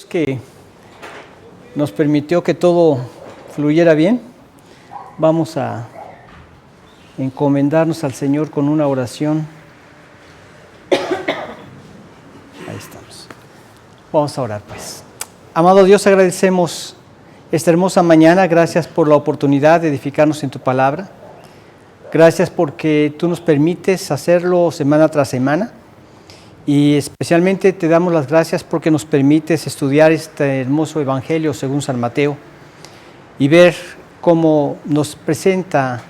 Que nos permitió que todo fluyera bien. Vamos a encomendarnos al Señor con una oración. Ahí estamos. Vamos a orar pues. Amado Dios, agradecemos esta hermosa mañana. Gracias por la oportunidad de edificarnos en tu palabra. Gracias porque tú nos permites hacerlo semana tras semana. Y especialmente te damos las gracias porque nos permites estudiar este hermoso Evangelio según San Mateo y ver cómo nos presenta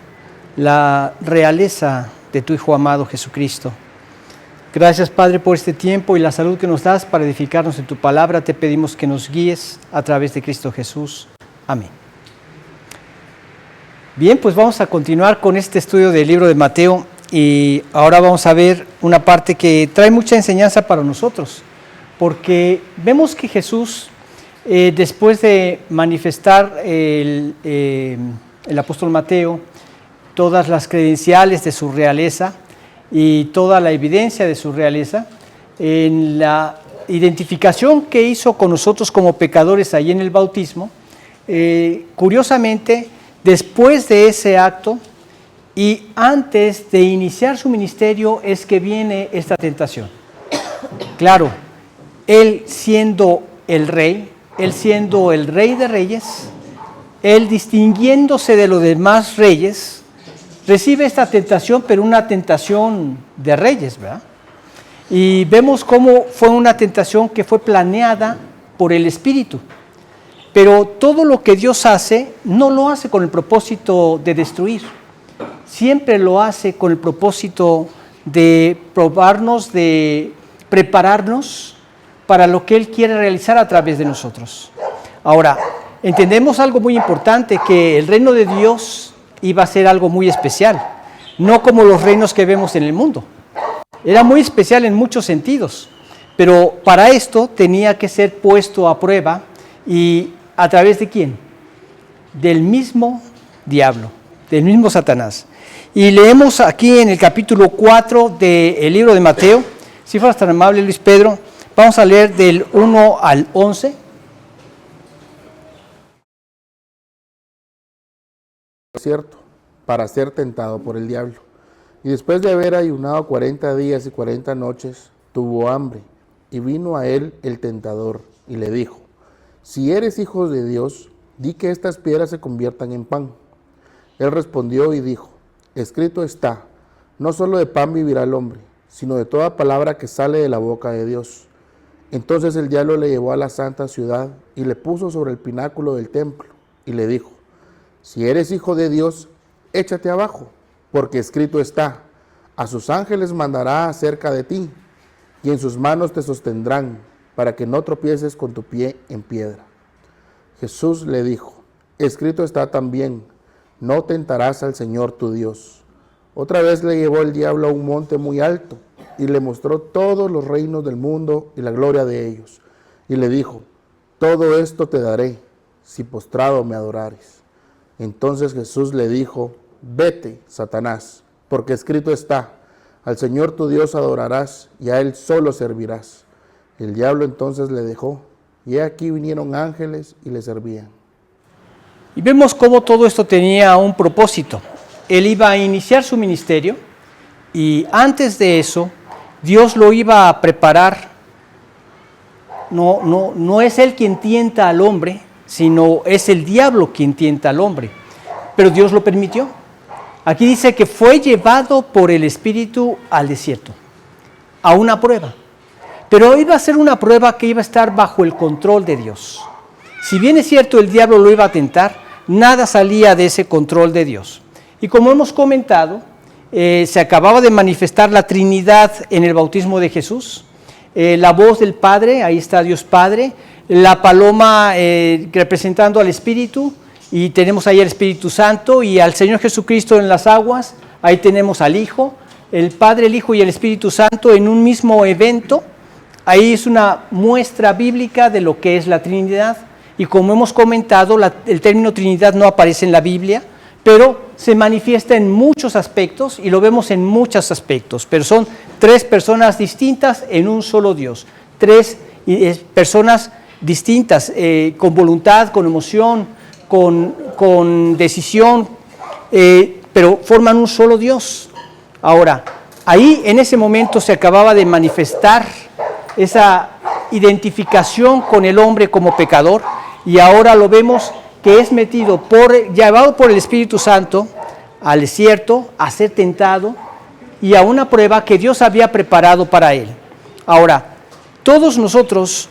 la realeza de tu Hijo amado Jesucristo. Gracias, Padre, por este tiempo y la salud que nos das para edificarnos en tu palabra. Te pedimos que nos guíes a través de Cristo Jesús. Amén. Bien, pues vamos a continuar con este estudio del libro de Mateo. Y ahora vamos a ver una parte que trae mucha enseñanza para nosotros, porque vemos que Jesús, después de manifestar el apóstol Mateo todas las credenciales de su realeza y toda la evidencia de su realeza, en la identificación que hizo con nosotros como pecadores ahí en el bautismo, curiosamente, después de ese acto, y antes de iniciar su ministerio es que viene esta tentación. Claro, él siendo el rey de reyes, él distinguiéndose de los demás reyes, recibe esta tentación, pero una tentación de reyes, ¿verdad? Y vemos cómo fue una tentación que fue planeada por el Espíritu. Pero todo lo que Dios hace, no lo hace con el propósito de destruir. Siempre lo hace con el propósito de probarnos, de prepararnos para lo que Él quiere realizar a través de nosotros. Ahora, entendemos algo muy importante, que el reino de Dios iba a ser algo muy especial, no como los reinos que vemos en el mundo. Era muy especial en muchos sentidos, pero para esto tenía que ser puesto a prueba. ¿Y a través de quién? Del mismo diablo, del mismo Satanás. Y leemos aquí en el capítulo 4 del libro de Mateo. Si fueras tan amable, Luis Pedro, vamos a leer del 1 al 11. Cierto, para ser tentado por el diablo. Y después de haber ayunado 40 días y 40 noches, tuvo hambre. Y vino a él el tentador y le dijo: si eres hijo de Dios, di que estas piedras se conviertan en pan. Él respondió y dijo: escrito está, no solo de pan vivirá el hombre, sino de toda palabra que sale de la boca de Dios. Entonces el diablo le llevó a la santa ciudad y le puso sobre el pináculo del templo y le dijo: si eres hijo de Dios, échate abajo, porque escrito está, a sus ángeles mandará acerca de ti, y en sus manos te sostendrán, para que no tropieces con tu pie en piedra. Jesús le dijo: escrito está también, no tentarás al Señor tu Dios. Otra vez le llevó el diablo a un monte muy alto y le mostró todos los reinos del mundo y la gloria de ellos. Y le dijo: todo esto te daré, si postrado me adorares. Entonces Jesús le dijo: vete, Satanás, porque escrito está, al Señor tu Dios adorarás y a Él solo servirás. El diablo entonces le dejó, y he aquí vinieron ángeles y le servían. Y vemos cómo todo esto tenía un propósito. Él iba a iniciar su ministerio y antes de eso Dios lo iba a preparar. No es Él quien tienta al hombre, sino es el diablo quien tienta al hombre. Pero Dios lo permitió. Aquí dice que fue llevado por el Espíritu al desierto, a una prueba. Pero iba a ser una prueba que iba a estar bajo el control de Dios. Si bien es cierto el diablo lo iba a tentar, nada salía de ese control de Dios. Y como hemos comentado, se acababa de manifestar la Trinidad en el bautismo de Jesús. La voz del Padre, ahí está Dios Padre, la paloma representando al Espíritu, y tenemos ahí al Espíritu Santo y al Señor Jesucristo en las aguas. Ahí tenemos al Hijo, el Padre, el Hijo y el Espíritu Santo en un mismo evento. Ahí es una muestra bíblica de lo que es la Trinidad. Y como hemos comentado, el término Trinidad no aparece en la Biblia, pero se manifiesta en muchos aspectos y lo vemos en muchos aspectos. Pero son tres personas distintas en un solo Dios. Tres personas distintas, con voluntad, con emoción, con decisión, pero forman un solo Dios. Ahora, ahí en ese momento se acababa de manifestar esa identificación con el hombre como pecador, y ahora lo vemos que es llevado por el Espíritu Santo al desierto a ser tentado y a una prueba que Dios había preparado para él. Ahora, todos nosotros,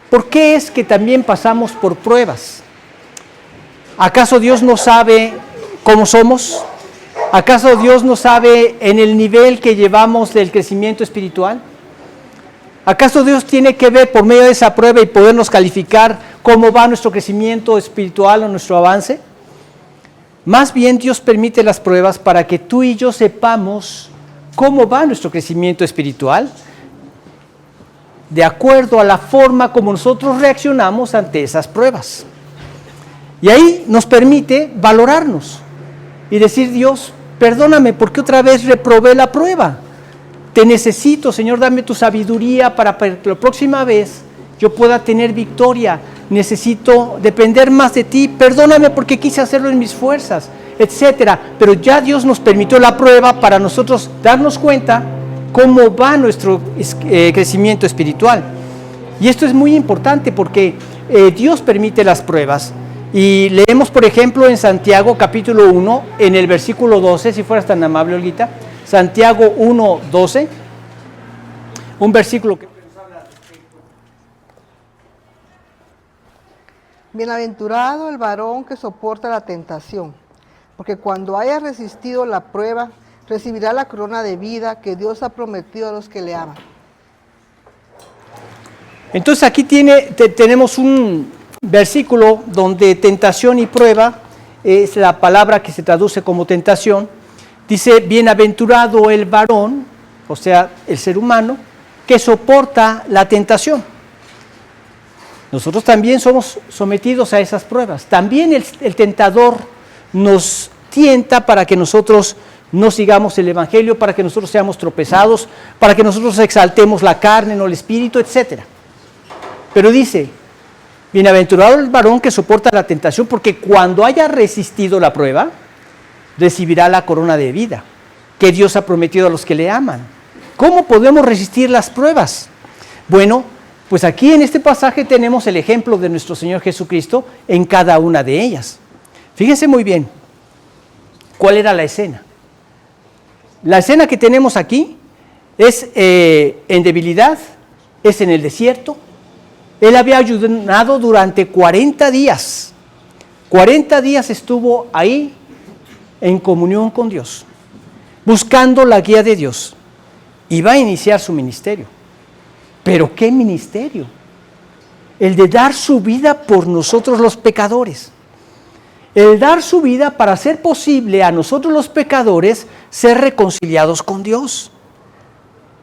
¿por qué es que también pasamos por pruebas? ¿Acaso Dios no sabe cómo somos? ¿Acaso Dios no sabe en el nivel que llevamos del crecimiento espiritual? ¿Acaso Dios tiene que ver por medio de esa prueba y podernos calificar cómo va nuestro crecimiento espiritual o nuestro avance? Más bien Dios permite las pruebas para que tú y yo sepamos cómo va nuestro crecimiento espiritual, de acuerdo a la forma como nosotros reaccionamos ante esas pruebas. Y ahí nos permite valorarnos y decir: Dios, perdóname porque otra vez reprobé la prueba. Te necesito, Señor, dame tu sabiduría para que la próxima vez yo pueda tener victoria. Necesito depender más de ti. Perdóname porque quise hacerlo en mis fuerzas, etcétera. Pero ya Dios nos permitió la prueba para nosotros darnos cuenta cómo va nuestro crecimiento espiritual. Y esto es muy importante porque Dios permite las pruebas. Y leemos, por ejemplo, en Santiago capítulo 1, en el versículo 12, si fueras tan amable, Olguita. Santiago 1, 12, un versículo que nos habla al respecto. Bienaventurado el varón que soporta la tentación, porque cuando haya resistido la prueba, recibirá la corona de vida que Dios ha prometido a los que le aman. Entonces aquí tenemos un versículo donde tentación y prueba es la palabra que se traduce como tentación. Dice: bienaventurado el varón, o sea, el ser humano, que soporta la tentación. Nosotros también somos sometidos a esas pruebas. También el tentador nos tienta para que nosotros no sigamos el Evangelio, para que nosotros seamos tropezados, para que nosotros exaltemos la carne, no el espíritu, etc. Pero dice: bienaventurado el varón que soporta la tentación, porque cuando haya resistido la prueba, recibirá la corona de vida que Dios ha prometido a los que le aman. ¿Cómo podemos resistir las pruebas? Bueno, pues aquí en este pasaje tenemos el ejemplo de nuestro Señor Jesucristo en cada una de ellas. Fíjense muy bien, ¿cuál era la escena? La escena que tenemos aquí es en debilidad, es en el desierto. Él había ayunado durante 40 días. 40 días estuvo ahí en comunión con Dios, buscando la guía de Dios. Iba a iniciar su ministerio. ¿Pero qué ministerio? El de dar su vida por nosotros los pecadores. El dar su vida para hacer posible a nosotros los pecadores ser reconciliados con Dios.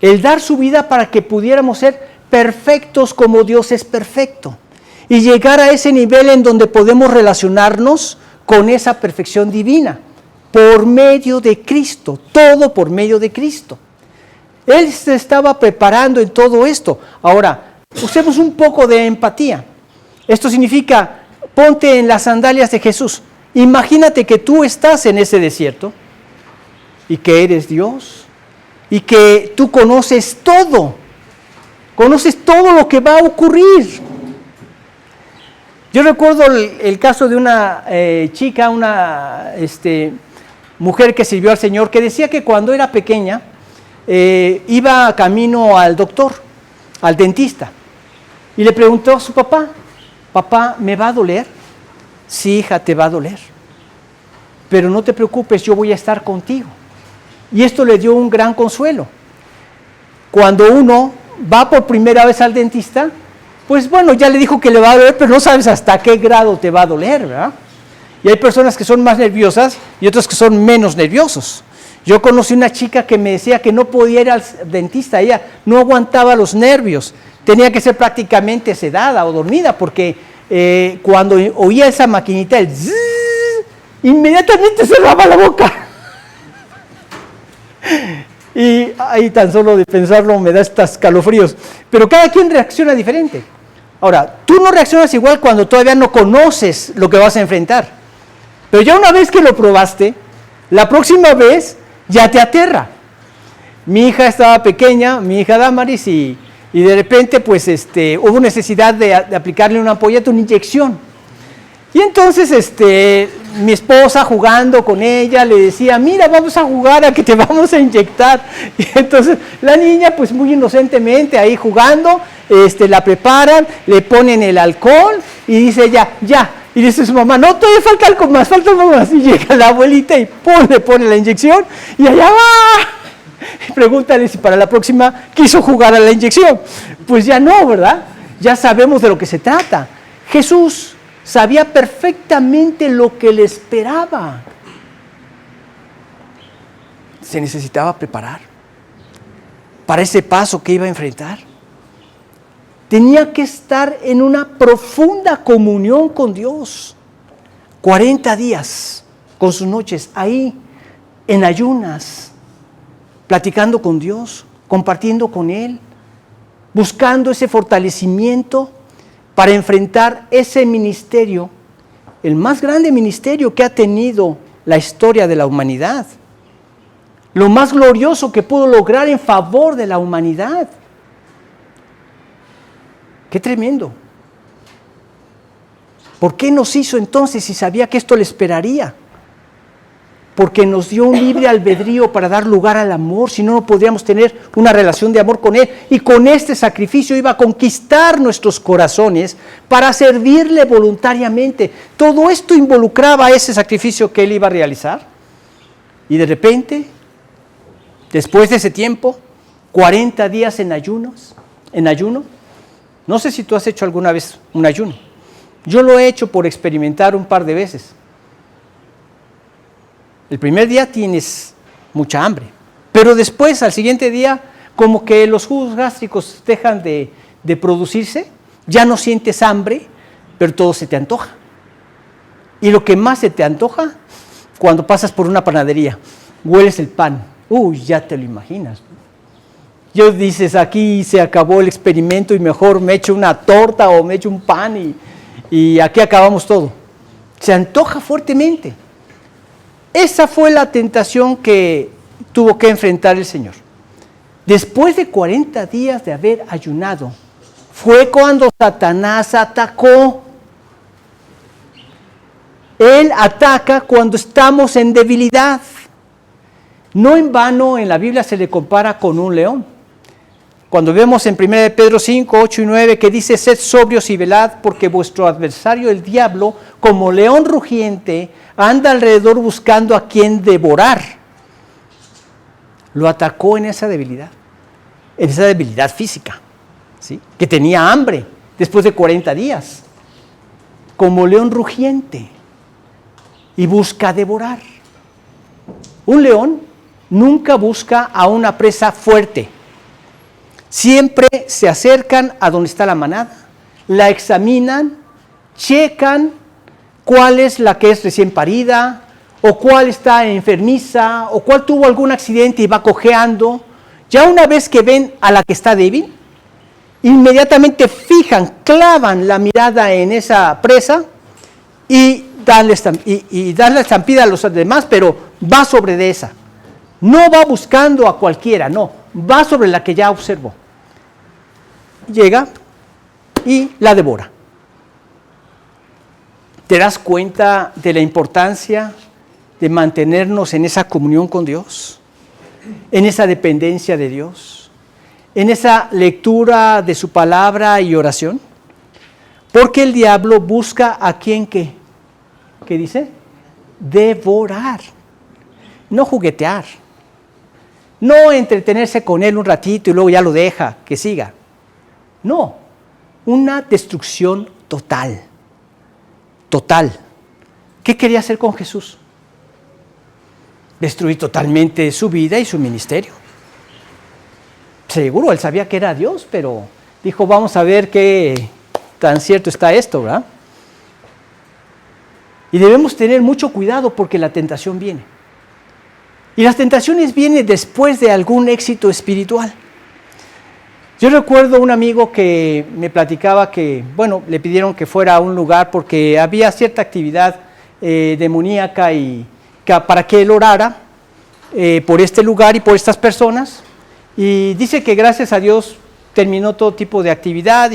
El dar su vida para que pudiéramos ser perfectos como Dios es perfecto. Y llegar a ese nivel en donde podemos relacionarnos con esa perfección divina. Por medio de Cristo, todo por medio de Cristo. Él se estaba preparando en todo esto. Ahora, usemos un poco de empatía. Esto significa, ponte en las sandalias de Jesús. Imagínate que tú estás en ese desierto y que eres Dios y que tú conoces todo lo que va a ocurrir. Yo recuerdo el caso de una chica, una mujer que sirvió al Señor, que decía que cuando era pequeña iba camino al doctor, al dentista, y le preguntó a su papá: papá, ¿me va a doler? Sí, hija, te va a doler, pero no te preocupes, yo voy a estar contigo. Y esto le dio un gran consuelo. Cuando uno va por primera vez al dentista, pues bueno, ya le dijo que le va a doler, pero no sabes hasta qué grado te va a doler, ¿verdad? Y hay personas que son más nerviosas y otros que son menos nerviosos. Yo conocí una chica que me decía que no podía ir al dentista, ella no aguantaba los nervios, tenía que ser prácticamente sedada o dormida, porque cuando oía esa maquinita, el zzz, inmediatamente cerraba la boca. Y ahí tan solo de pensarlo me da estos calofríos. Pero cada quien reacciona diferente. Ahora, tú no reaccionas igual cuando todavía no conoces lo que vas a enfrentar. Pero ya una vez que lo probaste, la próxima vez ya te aterra. Mi hija estaba pequeña, mi hija Damaris, y de repente pues hubo necesidad de aplicarle una ampolleta, una inyección. Y entonces mi esposa, jugando con ella, le decía, mira, vamos a jugar a que te vamos a inyectar. Y entonces la niña, pues muy inocentemente ahí jugando, la preparan, le ponen el alcohol y dice ya. Y dice su mamá, no, todavía falta algo más, falta algo más. Y llega la abuelita y le pone la inyección y allá va. Y pregúntale si para la próxima quiso jugar a la inyección. Pues ya no, ¿verdad? Ya sabemos de lo que se trata. Jesús sabía perfectamente lo que le esperaba. Se necesitaba preparar para ese paso que iba a enfrentar. Tenía que estar en una profunda comunión con Dios. 40 días con sus noches ahí, en ayunas, platicando con Dios, compartiendo con Él, buscando ese fortalecimiento para enfrentar ese ministerio, el más grande ministerio que ha tenido la historia de la humanidad, lo más glorioso que pudo lograr en favor de la humanidad. ¡Qué tremendo! ¿Por qué nos hizo entonces si sabía que esto le esperaría? Porque nos dio un libre albedrío para dar lugar al amor, si no, no podríamos tener una relación de amor con Él. Y con este sacrificio iba a conquistar nuestros corazones para servirle voluntariamente. Todo esto involucraba ese sacrificio que Él iba a realizar. Y de repente, después de ese tiempo, 40 días en ayuno. No sé si tú has hecho alguna vez un ayuno. Yo lo he hecho por experimentar un par de veces. El primer día tienes mucha hambre, pero después, al siguiente día, como que los jugos gástricos dejan de producirse, ya no sientes hambre, pero todo se te antoja. Y lo que más se te antoja, cuando pasas por una panadería, hueles el pan. Uy, ya te lo imaginas. Yo dices, aquí se acabó el experimento y mejor me echo una torta o me echo un pan y aquí acabamos todo. Se antoja fuertemente. Esa fue la tentación que tuvo que enfrentar el Señor. Después de 40 días de haber ayunado, fue cuando Satanás atacó. Él ataca cuando estamos en debilidad. No en vano en la Biblia se le compara con un león. Cuando vemos en 1 Pedro 5, 8 y 9 que dice, sed sobrios y velad, porque vuestro adversario el diablo, como león rugiente, anda alrededor buscando a quien devorar. Lo atacó en esa debilidad física, ¿sí? Que tenía hambre después de 40 días, como león rugiente, y busca devorar. Un león nunca busca a una presa fuerte. Siempre se acercan a donde está la manada, la examinan, checan cuál es la que es recién parida, o cuál está enfermiza, o cuál tuvo algún accidente y va cojeando. Ya una vez que ven a la que está débil, inmediatamente fijan, clavan la mirada en esa presa y dan la estampida a los demás, pero va sobre de esa. No va buscando a cualquiera, no, va sobre la que ya observó. Llega y la devora. ¿Te das cuenta de la importancia de mantenernos en esa comunión con Dios? En esa dependencia de Dios, en esa lectura de su palabra y oración. Porque el diablo busca a quien ¿qué dice? Devorar. No juguetear. No entretenerse con él un ratito y luego ya lo deja, que siga. No, una destrucción total. Total. ¿Qué quería hacer con Jesús? Destruir totalmente su vida y su ministerio. Seguro, él sabía que era Dios, pero dijo, vamos a ver qué tan cierto está esto, ¿verdad? Y debemos tener mucho cuidado porque la tentación viene. Y las tentaciones vienen después de algún éxito espiritual. Yo recuerdo un amigo que me platicaba que, bueno, le pidieron que fuera a un lugar porque había cierta actividad demoníaca y para que él orara por este lugar y por estas personas. Y dice que gracias a Dios terminó todo tipo de actividad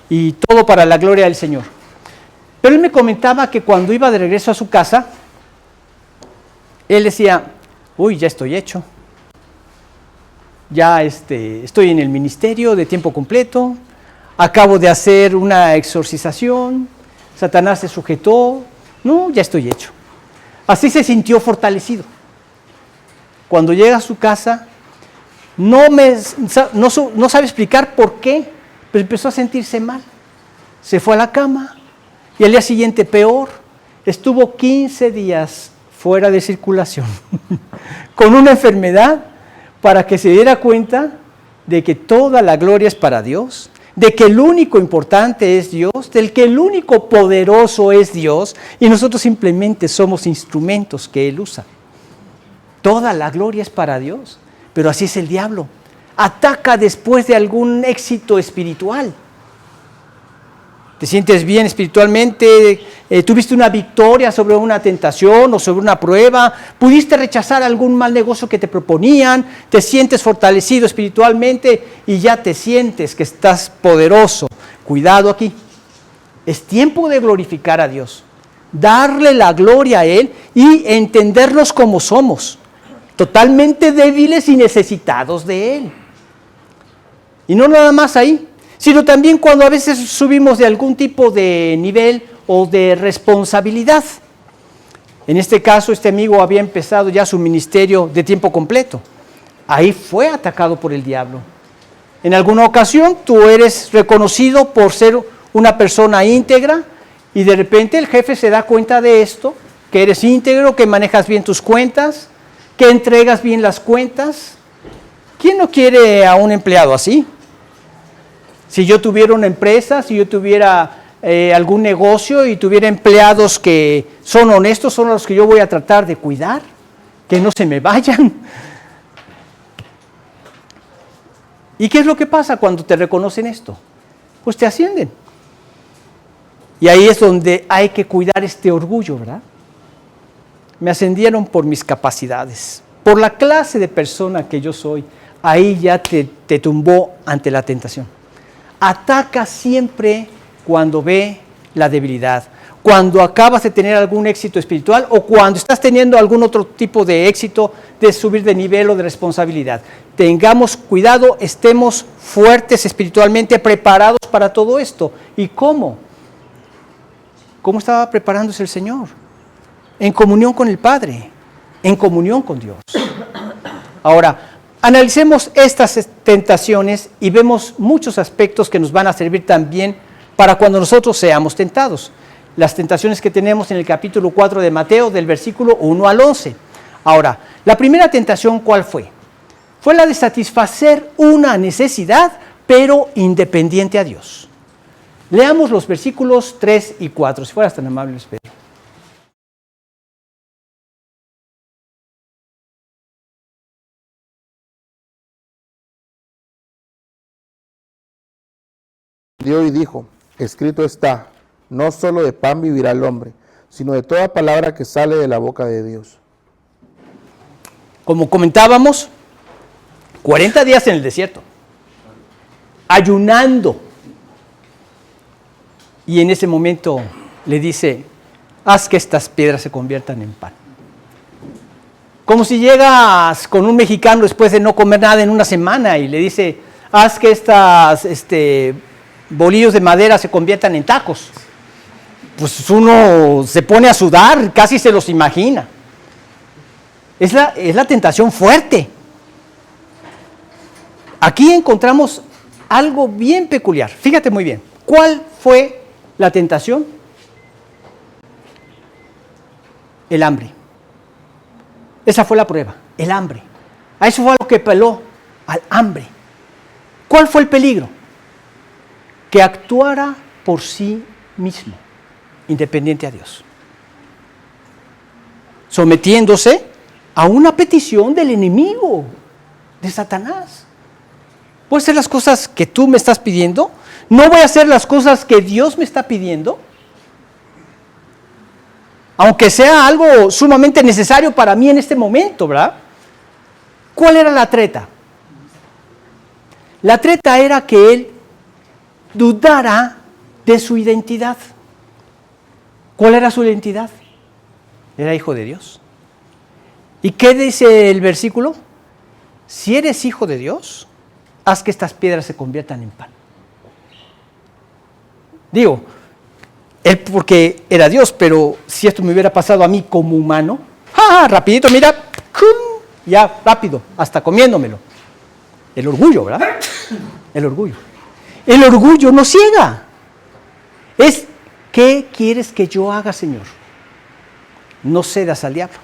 y todo para la gloria del Señor. Pero él me comentaba que cuando iba de regreso a su casa, él decía, uy, ya estoy hecho. Ya estoy en el ministerio de tiempo completo, acabo de hacer una exorcización, Satanás se sujetó, no, ya estoy hecho. Así se sintió fortalecido. Cuando llega a su casa, no sabe explicar por qué, pero empezó a sentirse mal. Se fue a la cama y al día siguiente peor, estuvo 15 días fuera de circulación, con una enfermedad, para que se diera cuenta de que toda la gloria es para Dios, de que el único importante es Dios, del que el único poderoso es Dios, y nosotros simplemente somos instrumentos que Él usa. Toda la gloria es para Dios, pero así es el diablo. Ataca después de algún éxito espiritual. Te sientes bien espiritualmente, tuviste una victoria sobre una tentación o sobre una prueba, pudiste rechazar algún mal negocio que te proponían, te sientes fortalecido espiritualmente y ya te sientes que estás poderoso. Cuidado aquí, es tiempo de glorificar a Dios, darle la gloria a Él y entendernos como somos, totalmente débiles y necesitados de Él. Y no nada más ahí, sino también cuando a veces subimos de algún tipo de nivel o de responsabilidad. En este caso, este amigo había empezado ya su ministerio de tiempo completo. Ahí fue atacado por el diablo. En alguna ocasión tú eres reconocido por ser una persona íntegra y de repente el jefe se da cuenta de esto, que eres íntegro, que manejas bien tus cuentas, que entregas bien las cuentas. ¿Quién no quiere a un empleado así? Si yo tuviera una empresa, si yo tuviera algún negocio y tuviera empleados que son honestos, son los que yo voy a tratar de cuidar, que no se me vayan. ¿Y qué es lo que pasa cuando te reconocen esto? Pues te ascienden. Y ahí es donde hay que cuidar este orgullo, ¿verdad? Me ascendieron por mis capacidades, por la clase de persona que yo soy. Ahí ya te tumbó ante la tentación. Ataca siempre cuando ve la debilidad, cuando acabas de tener algún éxito espiritual o cuando estás teniendo algún otro tipo de éxito de subir de nivel o de responsabilidad. Tengamos cuidado, estemos fuertes espiritualmente, preparados para todo esto. ¿Y cómo? ¿Cómo estaba preparándose el Señor? En comunión con el Padre, en comunión con Dios. Ahora, analicemos estas tentaciones y vemos muchos aspectos que nos van a servir también para cuando nosotros seamos tentados. Las tentaciones que tenemos en el capítulo 4 de Mateo, del versículo 1 al 11. Ahora, la primera tentación, ¿cuál fue? Fue la de satisfacer una necesidad, pero independiente a Dios. Leamos los versículos 3 y 4, si fueras tan amable, Pedro. Dio y dijo, escrito está, no solo de pan vivirá el hombre, sino de toda palabra que sale de la boca de Dios. Como comentábamos, 40 días en el desierto, ayunando. Y en ese momento le dice, haz que estas piedras se conviertan en pan. Como si llegas con un mexicano después de no comer nada en una semana y le dice, haz que estas bolillos de madera se conviertan en tacos. Pues uno se pone a sudar, casi se los imagina. Es la tentación fuerte. Aquí encontramos algo bien peculiar. Fíjate muy bien. ¿Cuál fue la tentación? El hambre. Esa fue la prueba, el hambre. A eso fue a lo que peló, al hambre. ¿Cuál fue el peligro? Que actuara por sí mismo, independiente a Dios, sometiéndose a una petición del enemigo, de Satanás. ¿Voy a hacer las cosas que tú me estás pidiendo? ¿No voy a hacer las cosas que Dios me está pidiendo? Aunque sea algo sumamente necesario para mí en este momento, ¿verdad? ¿Cuál era la treta? La treta era que él dudara de su identidad. ¿Cuál era su identidad? Era hijo de Dios. ¿Y qué dice el versículo? Si eres hijo de Dios, haz que estas piedras se conviertan en pan. Digo, él porque era Dios, pero si esto me hubiera pasado a mí como humano, rapidito, mira, ya, rápido, hasta comiéndomelo. El orgullo, ¿verdad? El orgullo. El orgullo nos ciega. Es, ¿qué quieres que yo haga, Señor? No cedas al diablo.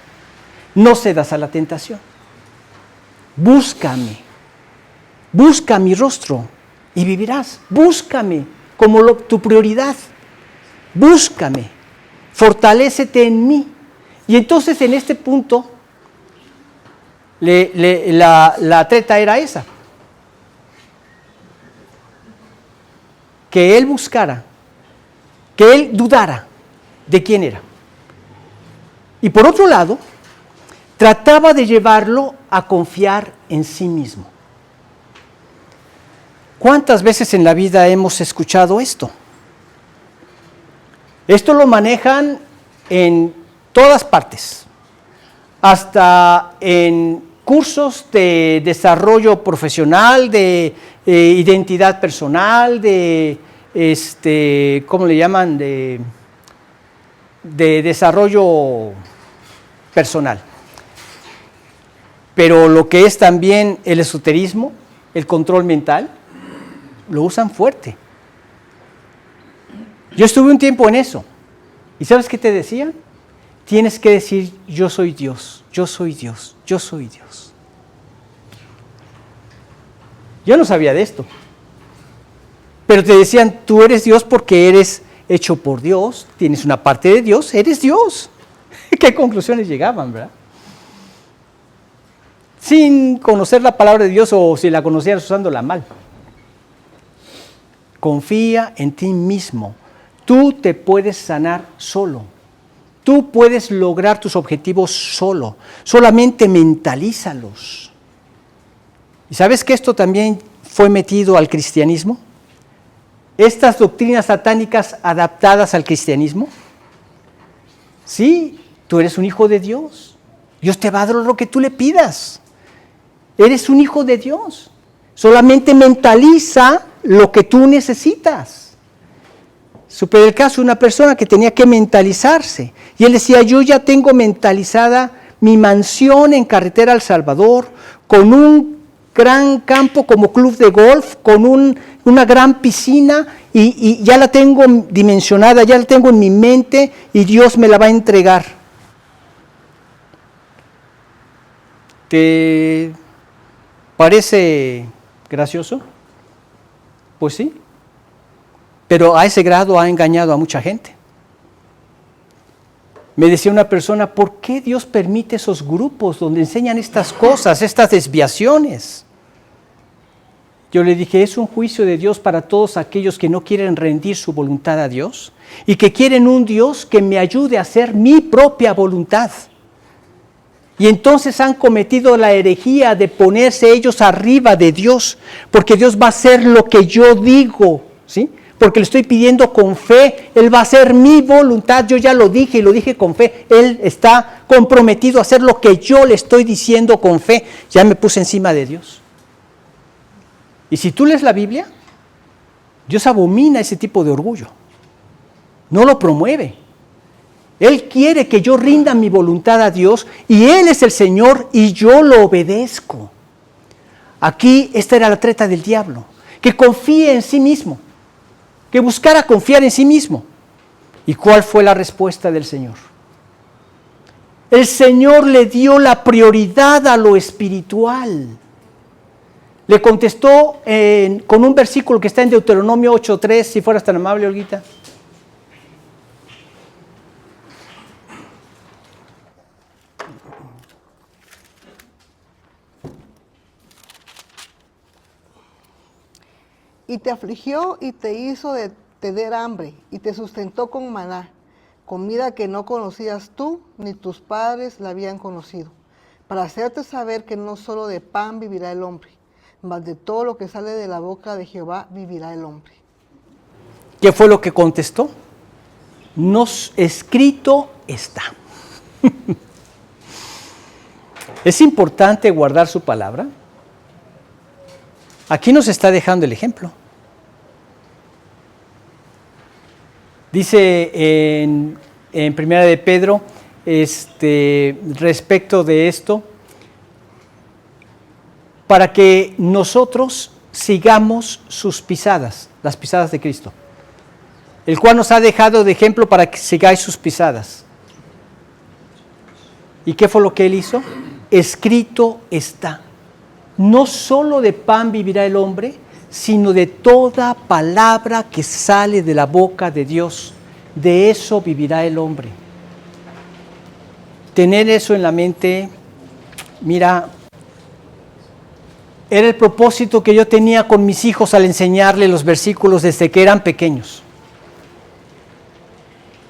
No cedas a la tentación. Búscame. Busca mi rostro y vivirás. Búscame como tu prioridad. Búscame. Fortalécete en mí. Y entonces en este punto la treta era esa. Que él buscara, que él dudara de quién era. Y por otro lado, trataba de llevarlo a confiar en sí mismo. ¿Cuántas veces en la vida hemos escuchado esto? Esto lo manejan en todas partes, hasta en cursos de desarrollo profesional, de identidad personal, de, ¿cómo le llaman? De desarrollo personal. Pero lo que es también el esoterismo, el control mental, lo usan fuerte. Yo estuve un tiempo en eso. ¿Y sabes qué te decían? Tienes que decir, yo soy Dios, yo soy Dios, yo soy Dios. Yo no sabía de esto. Pero te decían, tú eres Dios porque eres hecho por Dios, tienes una parte de Dios, eres Dios. ¿Qué conclusiones llegaban, verdad? Sin conocer la palabra de Dios o si la conocieras usándola mal. Confía en ti mismo. Tú te puedes sanar solo. Tú puedes lograr tus objetivos solo. Solamente mentalízalos. ¿Y sabes que esto también fue metido al cristianismo? Estas doctrinas satánicas adaptadas al cristianismo. Sí, tú eres un hijo de Dios. Dios te va a dar lo que tú le pidas. Eres un hijo de Dios. Solamente mentaliza lo que tú necesitas. Supe el caso de una persona que tenía que mentalizarse. Y él decía, yo ya tengo mentalizada mi mansión en carretera El Salvador, con un gran campo como club de golf, con una gran piscina, y ya la tengo dimensionada, ya la tengo en mi mente, y Dios me la va a entregar. ¿Te parece gracioso? Pues sí. Pero a ese grado ha engañado a mucha gente. Me decía una persona, ¿por qué Dios permite esos grupos donde enseñan estas cosas, estas desviaciones? Yo le dije, es un juicio de Dios para todos aquellos que no quieren rendir su voluntad a Dios y que quieren un Dios que me ayude a hacer mi propia voluntad. Y entonces han cometido la herejía de ponerse ellos arriba de Dios, porque Dios va a hacer lo que yo digo, ¿sí? Porque le estoy pidiendo con fe, Él va a hacer mi voluntad, yo ya lo dije y lo dije con fe, Él está comprometido a hacer lo que yo le estoy diciendo con fe, ya me puse encima de Dios. Y si tú lees la Biblia, Dios abomina ese tipo de orgullo, no lo promueve. Él quiere que yo rinda mi voluntad a Dios y Él es el Señor y yo lo obedezco. Aquí esta era la treta del diablo, que confíe en sí mismo, que buscara confiar en sí mismo. ¿Y cuál fue la respuesta del Señor? El Señor le dio la prioridad a lo espiritual. Le contestó con un versículo que está en Deuteronomio 8:3, si fueras tan amable, Olguita. Y te afligió y te hizo tener hambre, y te sustentó con maná, comida que no conocías tú, ni tus padres la habían conocido, para hacerte saber que no solo de pan vivirá el hombre, mas de todo lo que sale de la boca de Jehová vivirá el hombre. ¿Qué fue lo que contestó? Nos escrito está. ¿Es importante guardar su palabra? Aquí nos está dejando el ejemplo. Dice en Primera de Pedro, respecto de esto, para que nosotros sigamos sus pisadas, las pisadas de Cristo, el cual nos ha dejado de ejemplo para que sigáis sus pisadas. ¿Y qué fue lo que él hizo? Escrito está. No solo de pan vivirá el hombre, sino de toda palabra que sale de la boca de Dios. De eso vivirá el hombre. Tener eso en la mente, mira, era el propósito que yo tenía con mis hijos al enseñarles los versículos desde que eran pequeños.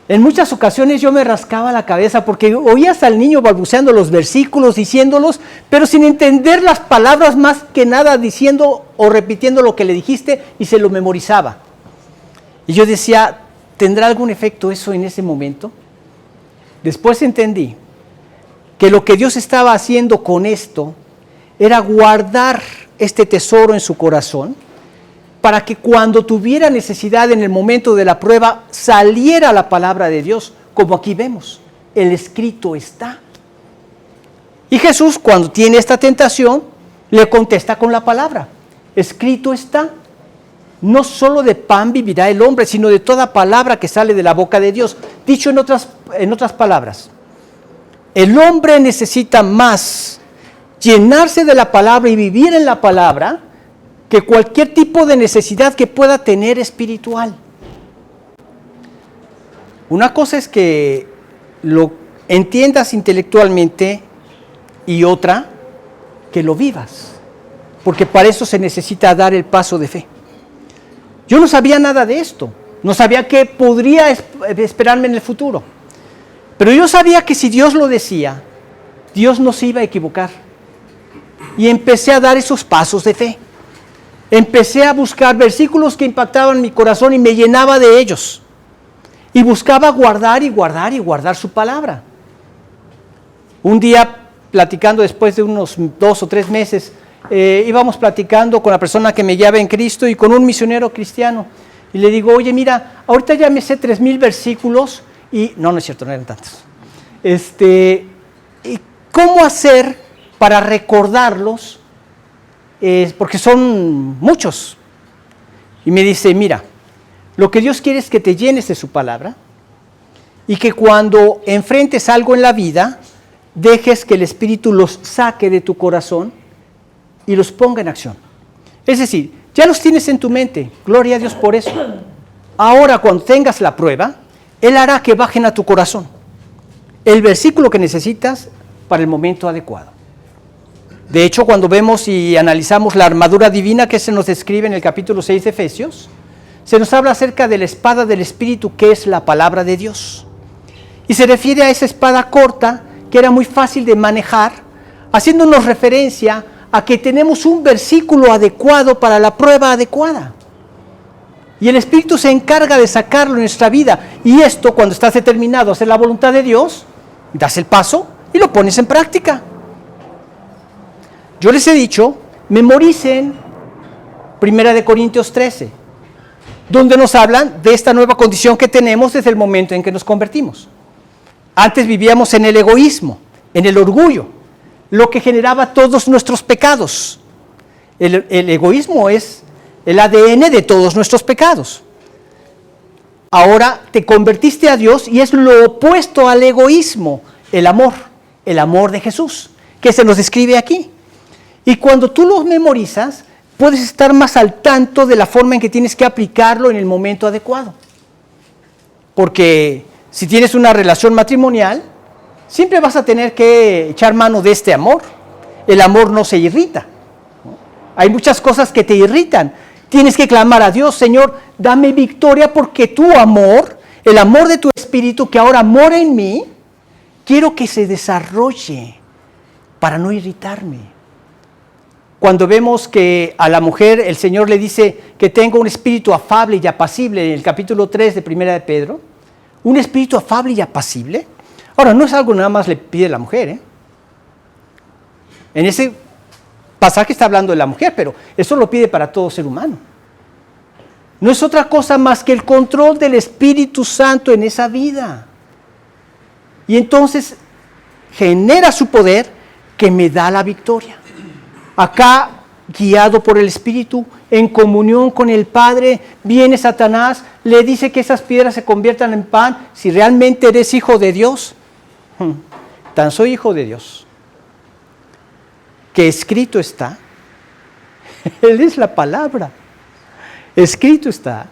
En muchas ocasiones yo me rascaba la cabeza porque oías al niño balbuceando los versículos, diciéndolos, pero sin entender las palabras, más que nada diciendo o repitiendo lo que le dijiste, y se lo memorizaba. Y yo decía, ¿tendrá algún efecto eso en ese momento? Después entendí que lo que Dios estaba haciendo con esto era guardar este tesoro en su corazón, para que cuando tuviera necesidad en el momento de la prueba, saliera la palabra de Dios, como aquí vemos, el escrito está. Y Jesús, cuando tiene esta tentación, le contesta con la palabra, escrito está. No solo de pan vivirá el hombre, sino de toda palabra que sale de la boca de Dios. Dicho en otras palabras, el hombre necesita más llenarse de la palabra y vivir en la palabra, que cualquier tipo de necesidad que pueda tener espiritual. Una cosa es que lo entiendas intelectualmente y otra, que lo vivas, porque para eso se necesita dar el paso de fe. Yo no sabía nada de esto, no sabía qué podría esperarme en el futuro, pero yo sabía que si Dios lo decía, Dios no se iba a equivocar. Y empecé a dar esos pasos de fe. Empecé a buscar versículos que impactaban mi corazón y me llenaba de ellos. Y buscaba guardar y guardar y guardar su palabra. Un día, platicando después de unos 2 o 3 meses, íbamos platicando con la persona que me guiaba en Cristo y con un misionero cristiano. Y le digo, oye, mira, ahorita ya me sé 3,000 versículos y... No es cierto, no eran tantos. ¿Y cómo hacer para recordarlos? Porque son muchos. Y me dice, mira, lo que Dios quiere es que te llenes de su palabra y que cuando enfrentes algo en la vida, dejes que el Espíritu los saque de tu corazón y los ponga en acción. Es decir, ya los tienes en tu mente, gloria a Dios por eso. Ahora cuando tengas la prueba, Él hará que bajen a tu corazón el versículo que necesitas para el momento adecuado. De hecho, cuando vemos y analizamos la armadura divina que se nos describe en el capítulo 6 de Efesios, se nos habla acerca de la espada del Espíritu, que es la palabra de Dios. Y se refiere a esa espada corta, que era muy fácil de manejar, haciéndonos referencia a que tenemos un versículo adecuado para la prueba adecuada. Y el Espíritu se encarga de sacarlo en nuestra vida. Y esto, cuando estás determinado a hacer la voluntad de Dios, das el paso y lo pones en práctica. Yo les he dicho, memoricen 1 Corintios 13, donde nos hablan de esta nueva condición que tenemos desde el momento en que nos convertimos. Antes vivíamos en el egoísmo, en el orgullo, lo que generaba todos nuestros pecados. El egoísmo es el ADN de todos nuestros pecados. Ahora te convertiste a Dios y es lo opuesto al egoísmo, el amor de Jesús, que se nos describe aquí. Y cuando tú los memorizas, puedes estar más al tanto de la forma en que tienes que aplicarlo en el momento adecuado. Porque si tienes una relación matrimonial, siempre vas a tener que echar mano de este amor. El amor no se irrita, ¿no? Hay muchas cosas que te irritan Tienes que clamar a Dios, Señor, dame victoria porque tu amor, el amor de tu Espíritu que ahora mora en mí, quiero que se desarrolle para no irritarme. Cuando vemos que a la mujer el Señor le dice que tenga un espíritu afable y apacible, en el capítulo 3 de Primera de Pedro, un espíritu afable y apacible. Ahora, no es algo nada más le pide la mujer, ¿eh? En ese pasaje está hablando de la mujer, pero eso lo pide para todo ser humano. No es otra cosa más que el control del Espíritu Santo en esa vida. Y entonces genera su poder que me da la victoria. Acá, guiado por el Espíritu, en comunión con el Padre, viene Satanás, le dice que esas piedras se conviertan en pan. Si realmente eres hijo de Dios, tan soy hijo de Dios, que escrito está, Él es la palabra, escrito está,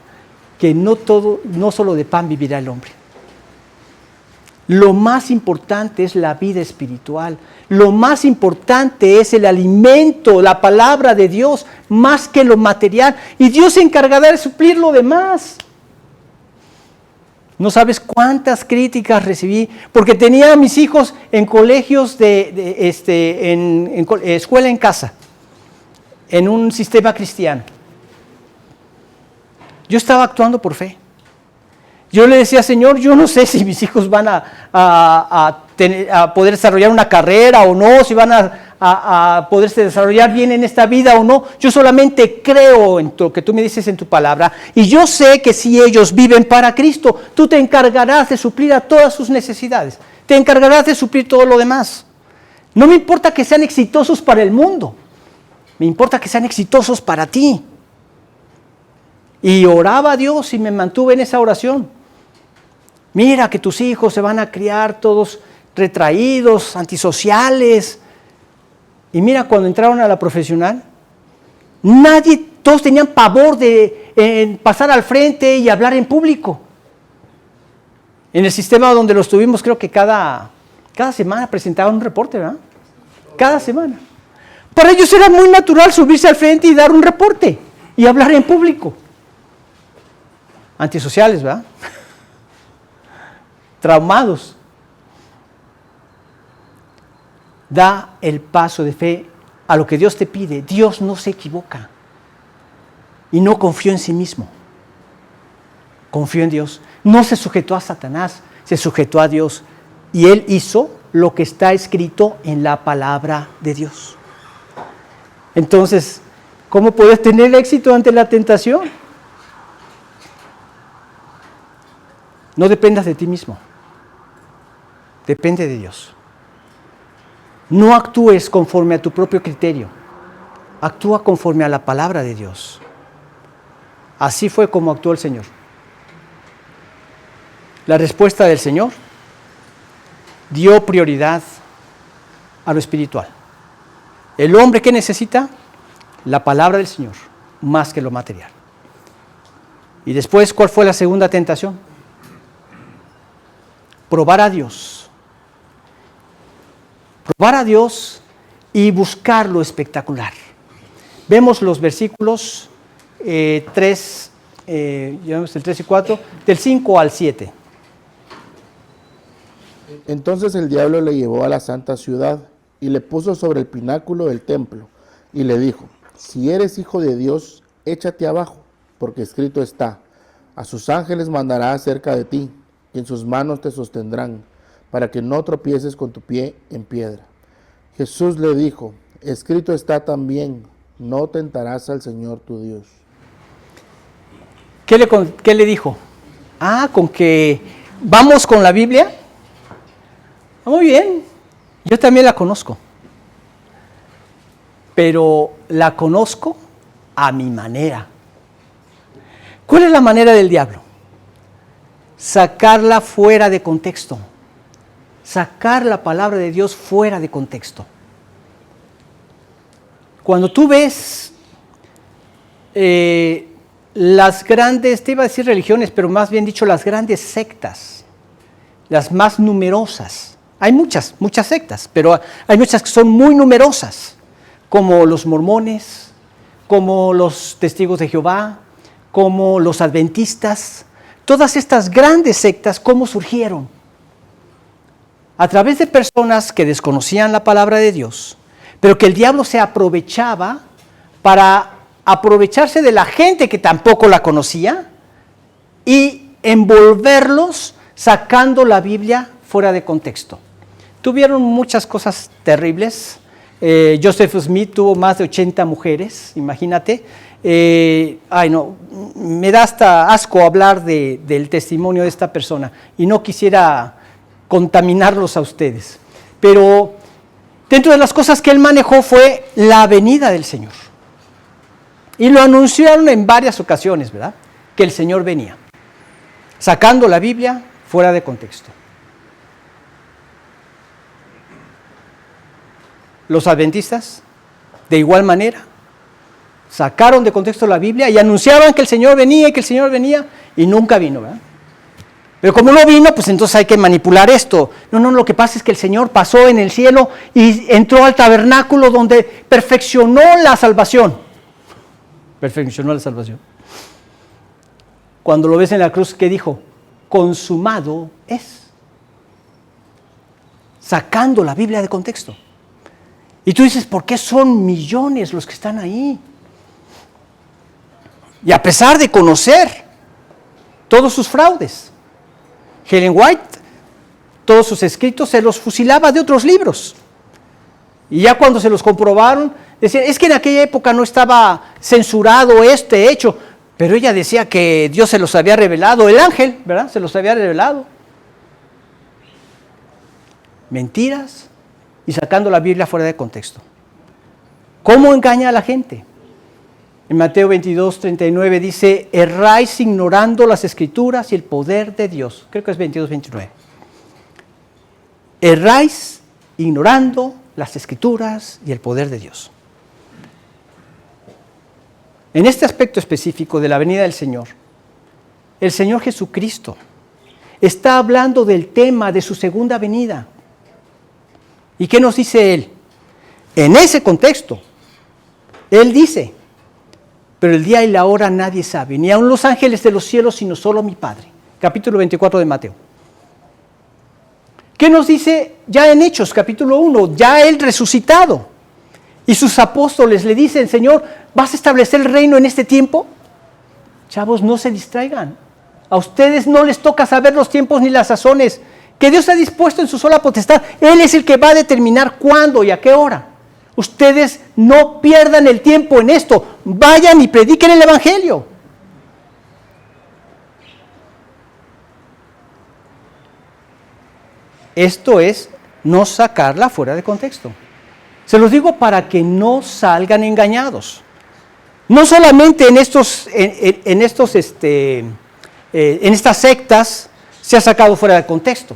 que no solo de pan vivirá el hombre. Lo más importante es la vida espiritual. Lo más importante es el alimento, la palabra de Dios, más que lo material. Y Dios se encargará de suplir lo demás. No sabes cuántas críticas recibí, porque tenía a mis hijos en colegios en escuela en casa, en un sistema cristiano. Yo estaba actuando por fe. Yo le decía, Señor, yo no sé si mis hijos van a poder desarrollar una carrera o no, si van a poderse desarrollar bien en esta vida o no. Yo solamente creo en lo que tú me dices en tu palabra. Y yo sé que si ellos viven para Cristo, tú te encargarás de suplir a todas sus necesidades. Te encargarás de suplir todo lo demás. No me importa que sean exitosos para el mundo. Me importa que sean exitosos para ti. Y oraba a Dios y me mantuve en esa oración. Mira que tus hijos se van a criar todos retraídos, antisociales. Y mira, cuando entraron a la profesional, todos tenían pavor de pasar al frente y hablar en público. En el sistema donde los tuvimos, creo que cada semana presentaban un reporte, ¿verdad? Cada semana. Para ellos era muy natural subirse al frente y dar un reporte y hablar en público. Antisociales, ¿verdad? Traumados. Da el paso de fe a lo que Dios te pide. Dios no se equivoca. Y no confió en sí mismo. Confió en Dios. No se sujetó a Satanás, se sujetó a Dios. Y él hizo lo que está escrito en la palabra de Dios. Entonces, ¿cómo puedes tener éxito ante la tentación? No dependas de ti mismo. Depende de Dios. No actúes conforme a tu propio criterio. Actúa conforme a la palabra de Dios. Así fue como actuó el Señor. La respuesta del Señor dio prioridad a lo espiritual. El hombre, ¿qué necesita? La palabra del Señor, más que lo material. Y después, ¿cuál fue la segunda tentación? Probar a Dios. Probar a Dios y buscar lo espectacular. Vemos los versículos 3 y 4, del 5 al 7. Entonces el diablo le llevó a la santa ciudad y le puso sobre el pináculo del templo y le dijo: si eres hijo de Dios, échate abajo, porque escrito está: a sus ángeles mandará acerca de ti, y en sus manos te sostendrán, para que no tropieces con tu pie en piedra. Jesús le dijo: escrito está también: no tentarás al Señor tu Dios. ¿Qué le dijo? Con que vamos con la Biblia. Muy bien, yo también la conozco. Pero la conozco a mi manera. ¿Cuál es la manera del diablo? Sacarla fuera de contexto. Sacar la palabra de Dios fuera de contexto. Cuando tú ves las grandes, te iba a decir religiones, pero más bien dicho las grandes sectas, las más numerosas. Hay muchas sectas, pero hay muchas que son muy numerosas, como los mormones, como los testigos de Jehová, como los adventistas, todas estas grandes sectas, ¿cómo surgieron? A través de personas que desconocían la palabra de Dios, pero que el diablo se aprovechaba para aprovecharse de la gente que tampoco la conocía y envolverlos sacando la Biblia fuera de contexto. Tuvieron muchas cosas terribles. Joseph Smith tuvo más de 80 mujeres, imagínate. Me da hasta asco hablar del testimonio de esta persona y no quisiera contaminarlos a ustedes. Pero dentro de las cosas que él manejó fue la venida del Señor. Y lo anunciaron en varias ocasiones, ¿verdad? Que el Señor venía, sacando la Biblia fuera de contexto. Los adventistas, de igual manera, sacaron de contexto la Biblia y anunciaban que el Señor venía y nunca vino, ¿verdad? Pero como no vino, pues entonces hay que manipular esto. No, lo que pasa es que el Señor pasó en el cielo y entró al tabernáculo donde perfeccionó la salvación. Perfeccionó la salvación. Cuando lo ves en la cruz, ¿qué dijo? Consumado es. Sacando la Biblia de contexto. Y tú dices, ¿por qué son millones los que están ahí? Y a pesar de conocer todos sus fraudes, Ellen White, todos sus escritos se los fusilaba de otros libros. Y ya cuando se los comprobaron, decían, es que en aquella época no estaba censurado este hecho, pero ella decía que Dios se los había revelado, el ángel, ¿verdad? Se los había revelado. Mentiras y sacando la Biblia fuera de contexto. ¿Cómo engaña a la gente? En Mateo 22:39 dice, erráis ignorando las Escrituras y el poder de Dios. Creo que es 22:29. Erráis ignorando las Escrituras y el poder de Dios. En este aspecto específico de la venida del Señor, el Señor Jesucristo está hablando del tema de su segunda venida. ¿Y qué nos dice Él? En ese contexto, Él dice, pero el día y la hora nadie sabe, ni aun los ángeles de los cielos, sino solo mi Padre. Capítulo 24 de Mateo. ¿Qué nos dice ya en Hechos, capítulo 1? Ya Él resucitado. Y sus apóstoles le dicen, Señor, ¿vas a establecer el reino en este tiempo? Chavos, no se distraigan. A ustedes no les toca saber los tiempos ni las sazones que Dios ha dispuesto en su sola potestad. Él es el que va a determinar cuándo y a qué hora. Ustedes no pierdan el tiempo en esto. Vayan y prediquen el Evangelio. Esto es no sacarla fuera de contexto. Se los digo para que no salgan engañados. No solamente en estas sectas se ha sacado fuera de contexto.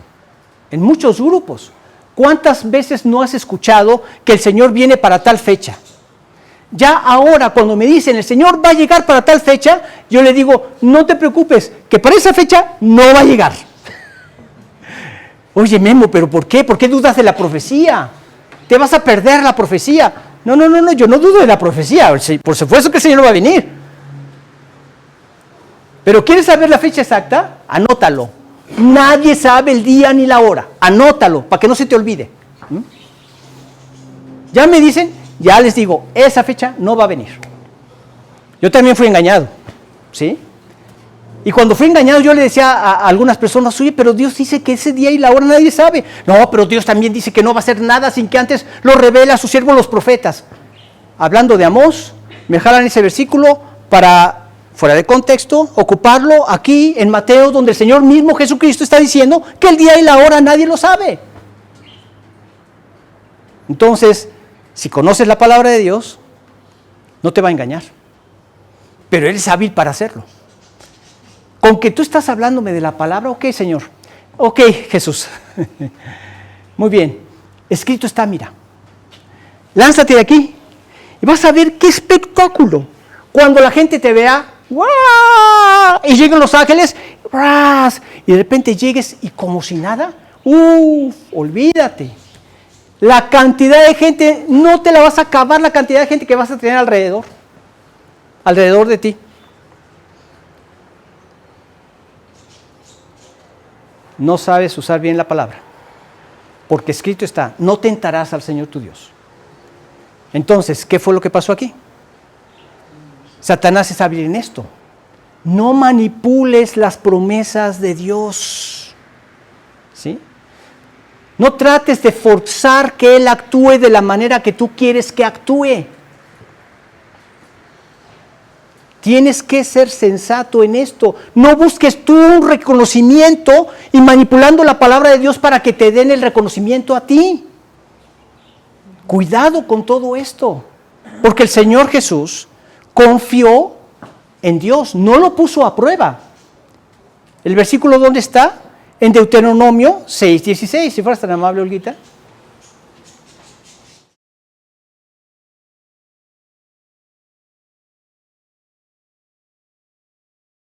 En muchos grupos. ¿Cuántas veces no has escuchado que el Señor viene para tal fecha? Ya ahora cuando me dicen el Señor va a llegar para tal fecha, yo le digo, no te preocupes, que para esa fecha no va a llegar. Oye, Memo, ¿pero por qué? ¿Por qué dudas de la profecía? Te vas a perder la profecía. No, yo no dudo de la profecía. Por supuesto que el Señor va a venir. Pero ¿quieres saber la fecha exacta? Anótalo. Nadie sabe el día ni la hora. Anótalo para que no se te olvide. Ya me dicen, ya les digo, esa fecha no va a venir. Yo también fui engañado, ¿sí? Y cuando fui engañado yo le decía a algunas personas, oye, pero Dios dice que ese día y la hora nadie sabe. No, pero Dios también dice que no va a hacer nada sin que antes lo revele a sus siervos los profetas. Hablando de Amós, me jalan ese versículo para, fuera de contexto, ocuparlo aquí en Mateo, donde el Señor mismo Jesucristo está diciendo que el día y la hora nadie lo sabe. Entonces, si conoces la palabra de Dios, no te va a engañar. Pero Él es hábil para hacerlo. Con que tú estás hablándome de la palabra, ok, Señor. Ok, Jesús. Muy bien. Escrito está, mira. Lánzate de aquí y vas a ver qué espectáculo. Cuando la gente te vea, ¡guau! Y lleguen los ángeles, ¡ras! Y de repente llegues y como si nada, olvídate. La cantidad de gente, no te la vas a acabar la cantidad de gente que vas a tener alrededor. alrededor de ti. No sabes usar bien la palabra, porque escrito está, no tentarás al Señor tu Dios. Entonces, ¿qué fue lo que pasó aquí? Satanás es hábil en esto. No manipules las promesas de Dios. ¿Sí? No trates de forzar que Él actúe de la manera que tú quieres que actúe. Tienes que ser sensato en esto. No busques tú un reconocimiento y manipulando la palabra de Dios para que te den el reconocimiento a ti. Cuidado con todo esto, porque el Señor Jesús confió en Dios, no lo puso a prueba. ¿El versículo dónde está? En Deuteronomio 6:16, si fueras tan amable, Olguita.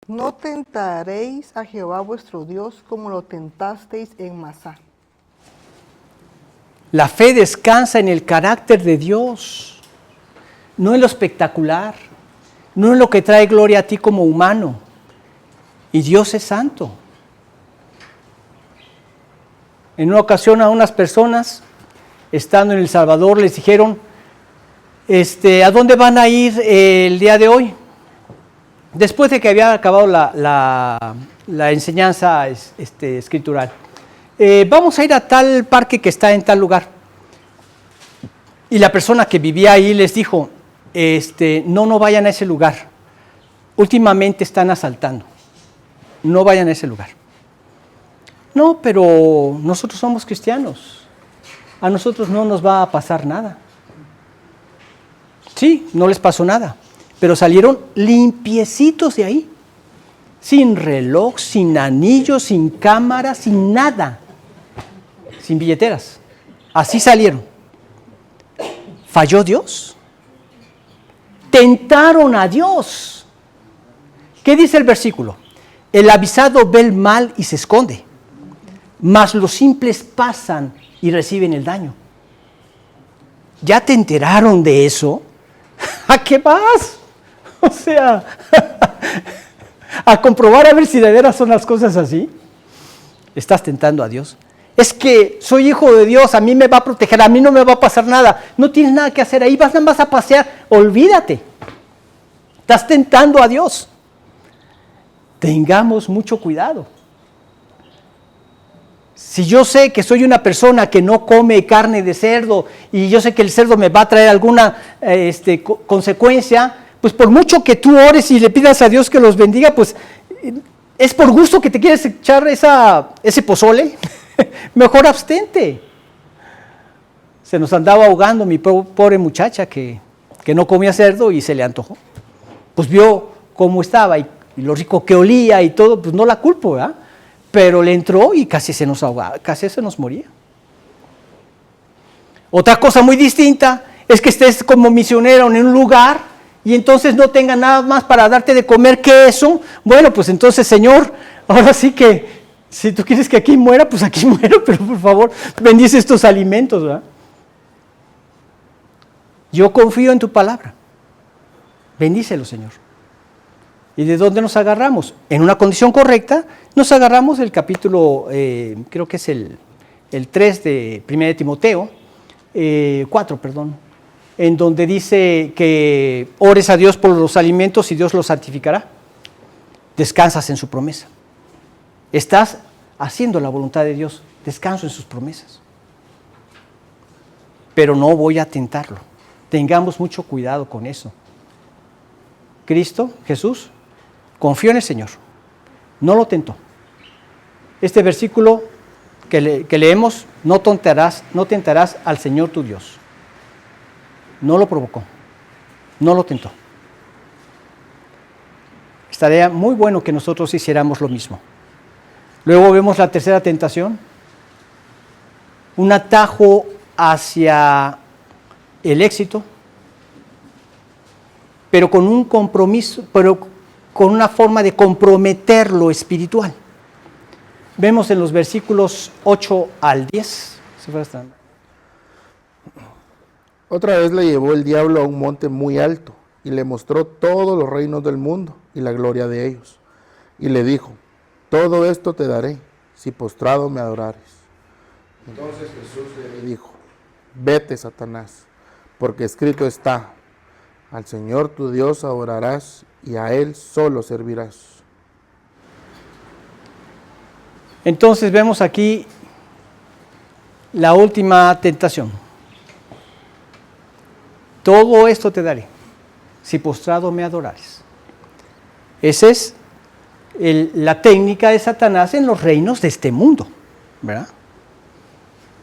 No tentaréis a Jehová vuestro Dios como lo tentasteis en Masá. La fe descansa en el carácter de Dios, no en lo espectacular, no en lo que trae gloria a ti como humano. Y Dios es santo. En una ocasión a unas personas, estando en El Salvador, les dijeron, ¿a dónde van a ir el día de hoy? Después de que había acabado la enseñanza escritural. Vamos a ir a tal parque que está en tal lugar. Y la persona que vivía ahí les dijo, no vayan a ese lugar. Últimamente están asaltando. No vayan a ese lugar. No, pero nosotros somos cristianos. A nosotros no nos va a pasar nada. Sí, no les pasó nada. Pero salieron limpiecitos de ahí. Sin reloj, sin anillo, sin cámara, sin nada. Sin billeteras. Así salieron. ¿Falló Dios? Tentaron a Dios. ¿Qué dice el versículo? El avisado ve el mal y se esconde, mas los simples pasan y reciben el daño. ¿Ya te enteraron de eso? ¿A qué vas? O sea, a comprobar a ver si de veras son las cosas así. Estás tentando a Dios. Es que soy hijo de Dios, a mí me va a proteger, a mí no me va a pasar nada. No tienes nada que hacer ahí, vas nada más a pasear. Olvídate. Estás tentando a Dios. Tengamos mucho cuidado. Si yo sé que soy una persona que no come carne de cerdo y yo sé que el cerdo me va a traer alguna consecuencia, pues por mucho que tú ores y le pidas a Dios que los bendiga, pues es por gusto que te quieres echar ese pozole. Mejor abstente. Se nos andaba ahogando mi pobre muchacha que no comía cerdo y se le antojó. Pues vio cómo estaba y lo rico que olía y todo, pues no la culpo, ¿verdad? Pero le entró y casi se nos ahogaba, casi se nos moría. Otra cosa muy distinta es que estés como misionero en un lugar y entonces no tenga nada más para darte de comer que eso. Bueno, pues entonces, Señor, ahora sí que si tú quieres que aquí muera, pues aquí muero, pero por favor, bendice estos alimentos, ¿verdad? Yo confío en tu palabra. Bendícelo, Señor. ¿Y de dónde nos agarramos? En una condición correcta, nos agarramos el capítulo, creo que es el 3 de 1 de Timoteo, 4, perdón, en donde dice que ores a Dios por los alimentos y Dios los santificará. Descansas en su promesa. Estás haciendo la voluntad de Dios, descanso en sus promesas. Pero no voy a tentarlo. Tengamos mucho cuidado con eso. Cristo, Jesús, confió en el Señor, no lo tentó. Este versículo que leemos, no tentarás al Señor tu Dios. No lo provocó, no lo tentó. Estaría muy bueno que nosotros hiciéramos lo mismo. Luego vemos la tercera tentación, un atajo hacia el éxito, pero con un compromiso, pero con una forma de comprometer lo espiritual. Vemos en los versículos 8 al 10. Otra vez le llevó el diablo a un monte muy alto y le mostró todos los reinos del mundo y la gloria de ellos. Y le dijo, todo esto te daré, si postrado me adorares. Entonces Jesús le dijo, vete, Satanás, porque escrito está, al Señor tu Dios adorarás y a Él solo servirás. Entonces vemos aquí la última tentación. Todo esto te daré, si postrado me adorares. Esa es la técnica de Satanás en los reinos de este mundo, ¿verdad?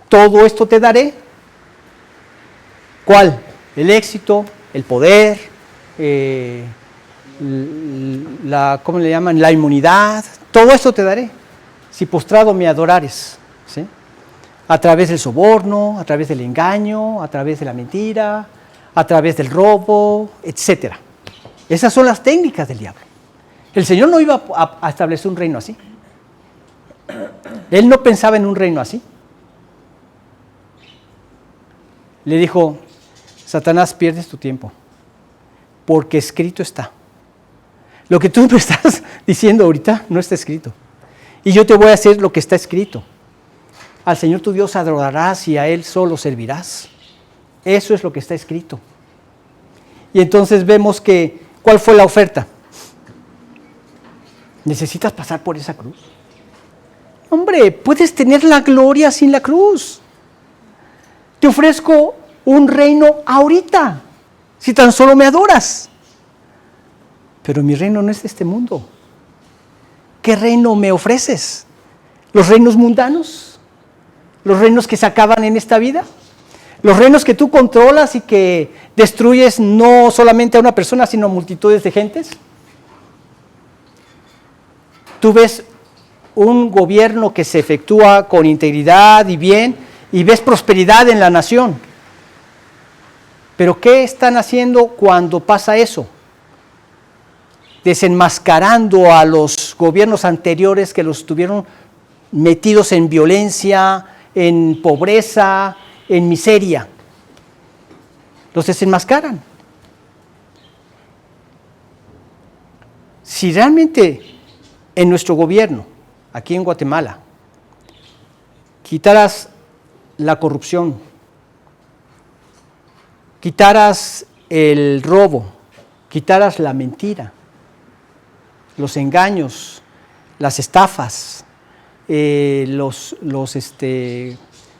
Todo esto te daré. ¿Cuál? El éxito, el poder, ¿cómo le llaman? La inmunidad. Todo esto te daré, si postrado me adorares, ¿sí? A través del soborno, a través del engaño, a través de la mentira, a través del robo, etc. Esas son las técnicas del diablo. El Señor no iba a establecer un reino así. Él no pensaba en un reino así. Le dijo, Satanás, pierdes tu tiempo, porque escrito está. Lo que tú me estás diciendo ahorita no está escrito. Y yo te voy a hacer lo que está escrito. Al Señor tu Dios adorarás y a Él solo servirás. Eso es lo que está escrito. Y entonces vemos que, ¿cuál fue la oferta? ¿Necesitas pasar por esa cruz? Hombre, puedes tener la gloria sin la cruz. Te ofrezco un reino ahorita, si tan solo me adoras. Pero mi reino no es de este mundo. ¿Qué reino me ofreces? ¿Los reinos mundanos? ¿Los reinos que se acaban en esta vida? ¿Los reinos que tú controlas y que destruyes no solamente a una persona, sino a multitudes de gentes? Tú ves un gobierno que se efectúa con integridad y bien, y ves prosperidad en la nación. Pero ¿qué están haciendo cuando pasa eso? Desenmascarando a los gobiernos anteriores que los estuvieron metidos en violencia, en pobreza, en miseria. Los desenmascaran. Si realmente en nuestro gobierno, aquí en Guatemala, quitaras la corrupción, quitaras el robo, quitaras la mentira, los engaños, las estafas,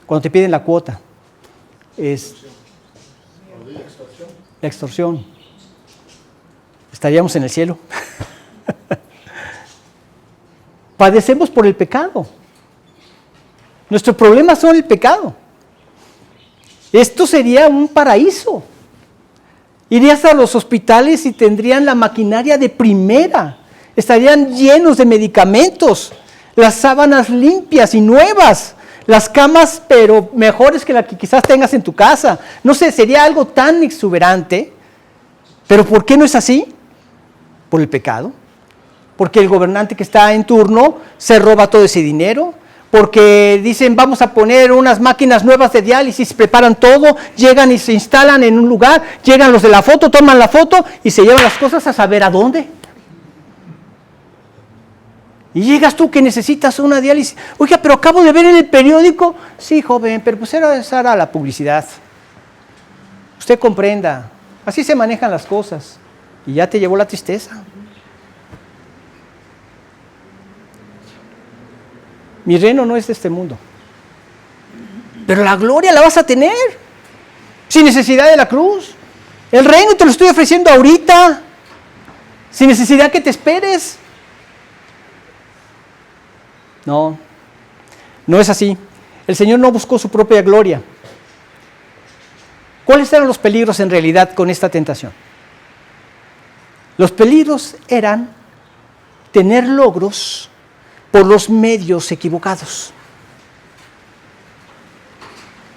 cuando te piden la cuota, la extorsión, estaríamos en el cielo. Padecemos por el pecado. Nuestro problema son el pecado. Esto sería un paraíso. Irías a los hospitales y tendrían la maquinaria de primera. Estarían llenos de medicamentos, las sábanas limpias y nuevas, las camas pero mejores que la que quizás tengas en tu casa. No sé, sería algo tan exuberante. Pero ¿por qué no es así? Por el pecado. Porque el gobernante que está en turno se roba todo ese dinero, porque dicen vamos a poner unas máquinas nuevas de diálisis, preparan todo, llegan y se instalan en un lugar, llegan los de la foto, toman la foto y se llevan las cosas a saber a dónde. Y llegas tú que necesitas una diálisis, oiga, pero acabo de ver en el periódico, sí joven, pero pues esa era la publicidad. Usted comprenda, así se manejan las cosas y ya te llevó la tristeza. Mi reino no es de este mundo. Pero la gloria la vas a tener. Sin necesidad de la cruz. El reino te lo estoy ofreciendo ahorita. Sin necesidad que te esperes. No. No es así. El Señor no buscó su propia gloria. ¿Cuáles eran los peligros en realidad con esta tentación? Los peligros eran tener logros por los medios equivocados.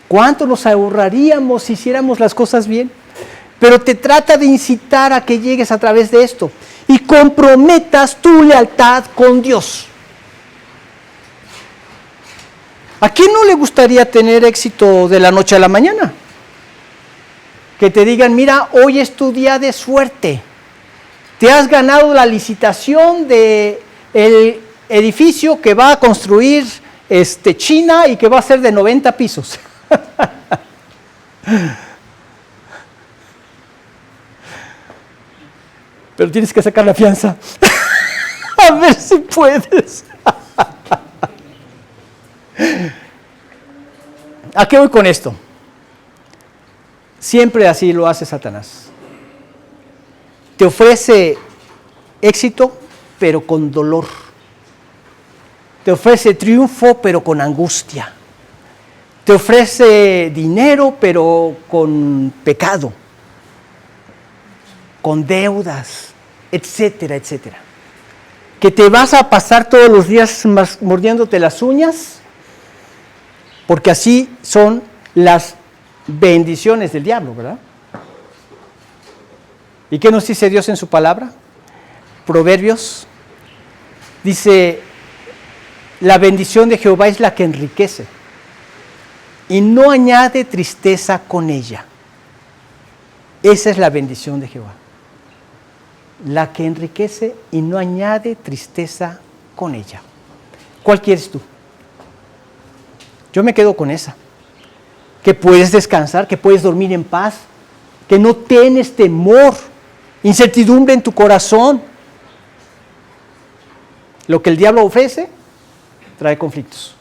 ¿Cuánto nos ahorraríamos si hiciéramos las cosas bien? Pero te trata de incitar a que llegues a través de esto y comprometas tu lealtad con Dios. ¿A quién no le gustaría tener éxito de la noche a la mañana? que te digan, mira, hoy es tu día de suerte. Te has ganado la licitación del edificio que va a construir China y que va a ser de 90 pisos. Pero tienes que sacar la fianza. A ver si puedes. ¿A qué voy con esto? Siempre así lo hace Satanás. Te ofrece éxito, pero con dolor. Te ofrece triunfo, pero con angustia. Te ofrece dinero, pero con pecado, con deudas, etcétera, etcétera. Que te vas a pasar todos los días mordiéndote las uñas, porque así son las bendiciones del diablo, ¿verdad? ¿Y qué nos dice Dios en su palabra? Proverbios dice, la bendición de Jehová es la que enriquece y no añade tristeza con ella. Esa es la bendición de Jehová, la que enriquece y no añade tristeza con ella. ¿Cuál quieres tú? Yo me quedo con esa, que puedes descansar, que puedes dormir en paz, que no tienes temor, incertidumbre en tu corazón. Lo que el diablo ofrece trae conflictos.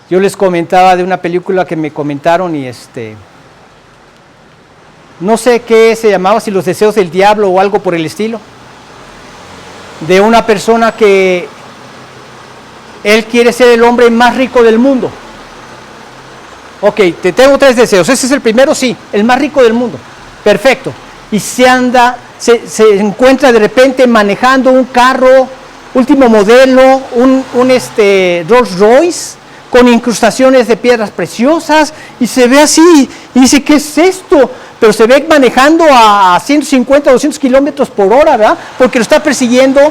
Yo les comentaba de una película que me comentaron y no sé qué se llamaba, si Los deseos del diablo o algo por el estilo, de una persona que él quiere ser el hombre más rico del mundo. Ok, te tengo 3 deseos. Ese es el primero, sí, el más rico del mundo. Perfecto. Y se encuentra de repente manejando un carro, último modelo, un Rolls Royce, con incrustaciones de piedras preciosas, y se ve así, y dice, ¿qué es esto? Pero se ve manejando a 150, 200 kilómetros por hora, ¿verdad? Porque lo está persiguiendo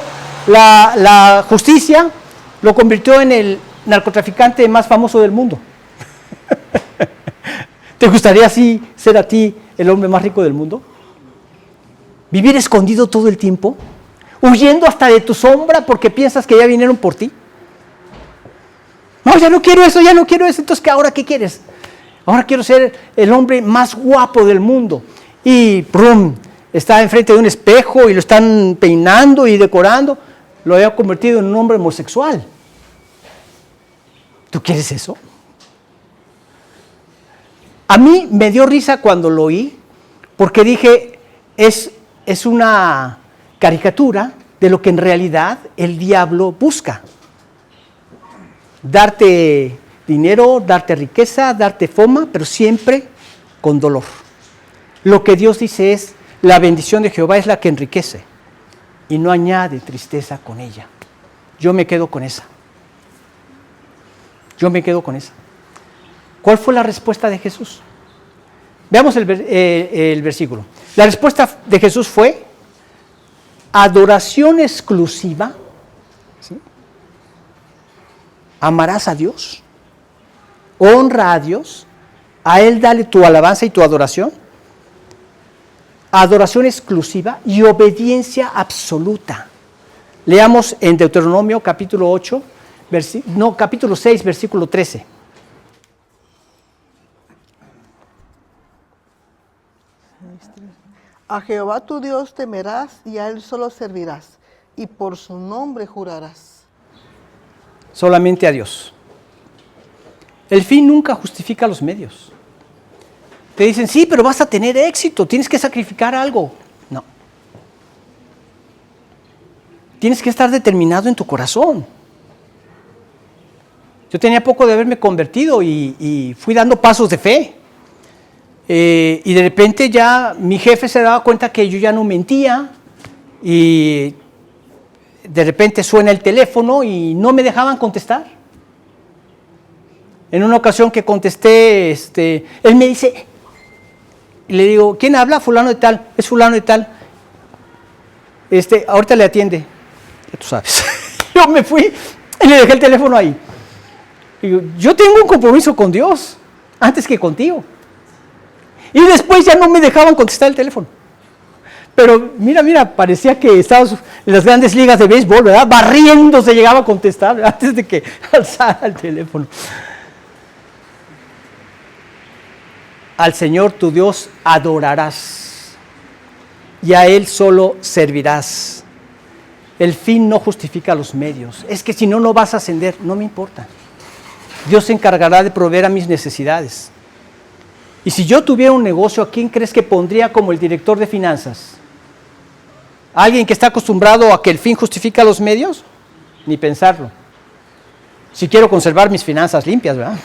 la justicia, lo convirtió en el narcotraficante más famoso del mundo. ¿Te gustaría así ser a ti el hombre más rico del mundo? ¿Vivir escondido todo el tiempo? ¿Huyendo hasta de tu sombra porque piensas que ya vinieron por ti? No, ya no quiero eso, ya no quiero eso. Entonces, ¿ahora qué quieres? Ahora quiero ser el hombre más guapo del mundo. Y ¡prum! Está enfrente de un espejo y lo están peinando y decorando. Lo había convertido en un hombre homosexual. ¿Tú quieres eso? A mí me dio risa cuando lo oí, porque dije, es una caricatura de lo que en realidad el diablo busca. Darte dinero, darte riqueza, darte fama, pero siempre con dolor. Lo que Dios dice es, la bendición de Jehová es la que enriquece y no añade tristeza con ella. Yo me quedo con esa. Yo me quedo con esa. ¿Cuál fue la respuesta de Jesús? Veamos el versículo. La respuesta de Jesús fue adoración exclusiva. ¿Sí? Amarás a Dios, honra a Dios, a Él dale tu alabanza y tu adoración. Adoración exclusiva y obediencia absoluta. Leamos en Deuteronomio capítulo 6, versículo 13. A Jehová tu Dios temerás y a Él solo servirás, y por su nombre jurarás. Solamente a Dios. El fin nunca justifica los medios. Te dicen, sí, pero vas a tener éxito, tienes que sacrificar algo. No. Tienes que estar determinado en tu corazón. Yo tenía poco de haberme convertido y fui dando pasos de fe. Y de repente ya mi jefe se daba cuenta que yo ya no mentía y de repente suena el teléfono y no me dejaban contestar. En una ocasión que contesté, él me dice, y le digo, ¿quién habla? Fulano de tal, es fulano de tal. Ahorita le atiende. Ya tú sabes. Yo me fui y le dejé el teléfono ahí. Digo, yo tengo un compromiso con Dios. antes que contigo. Y después ya no me dejaban contestar el teléfono. Pero mira, parecía que estábamos en las grandes ligas de béisbol, ¿verdad? Barriéndose llegaba a contestar antes de que alzara el teléfono. Al Señor tu Dios adorarás y a Él solo servirás. El fin no justifica los medios. Es que si no, no vas a ascender. No me importa. Dios se encargará de proveer a mis necesidades. Y si yo tuviera un negocio, ¿a quién crees que pondría como el director de finanzas? ¿Alguien que está acostumbrado a que el fin justifica los medios? Ni pensarlo. Si quiero conservar mis finanzas limpias, ¿verdad?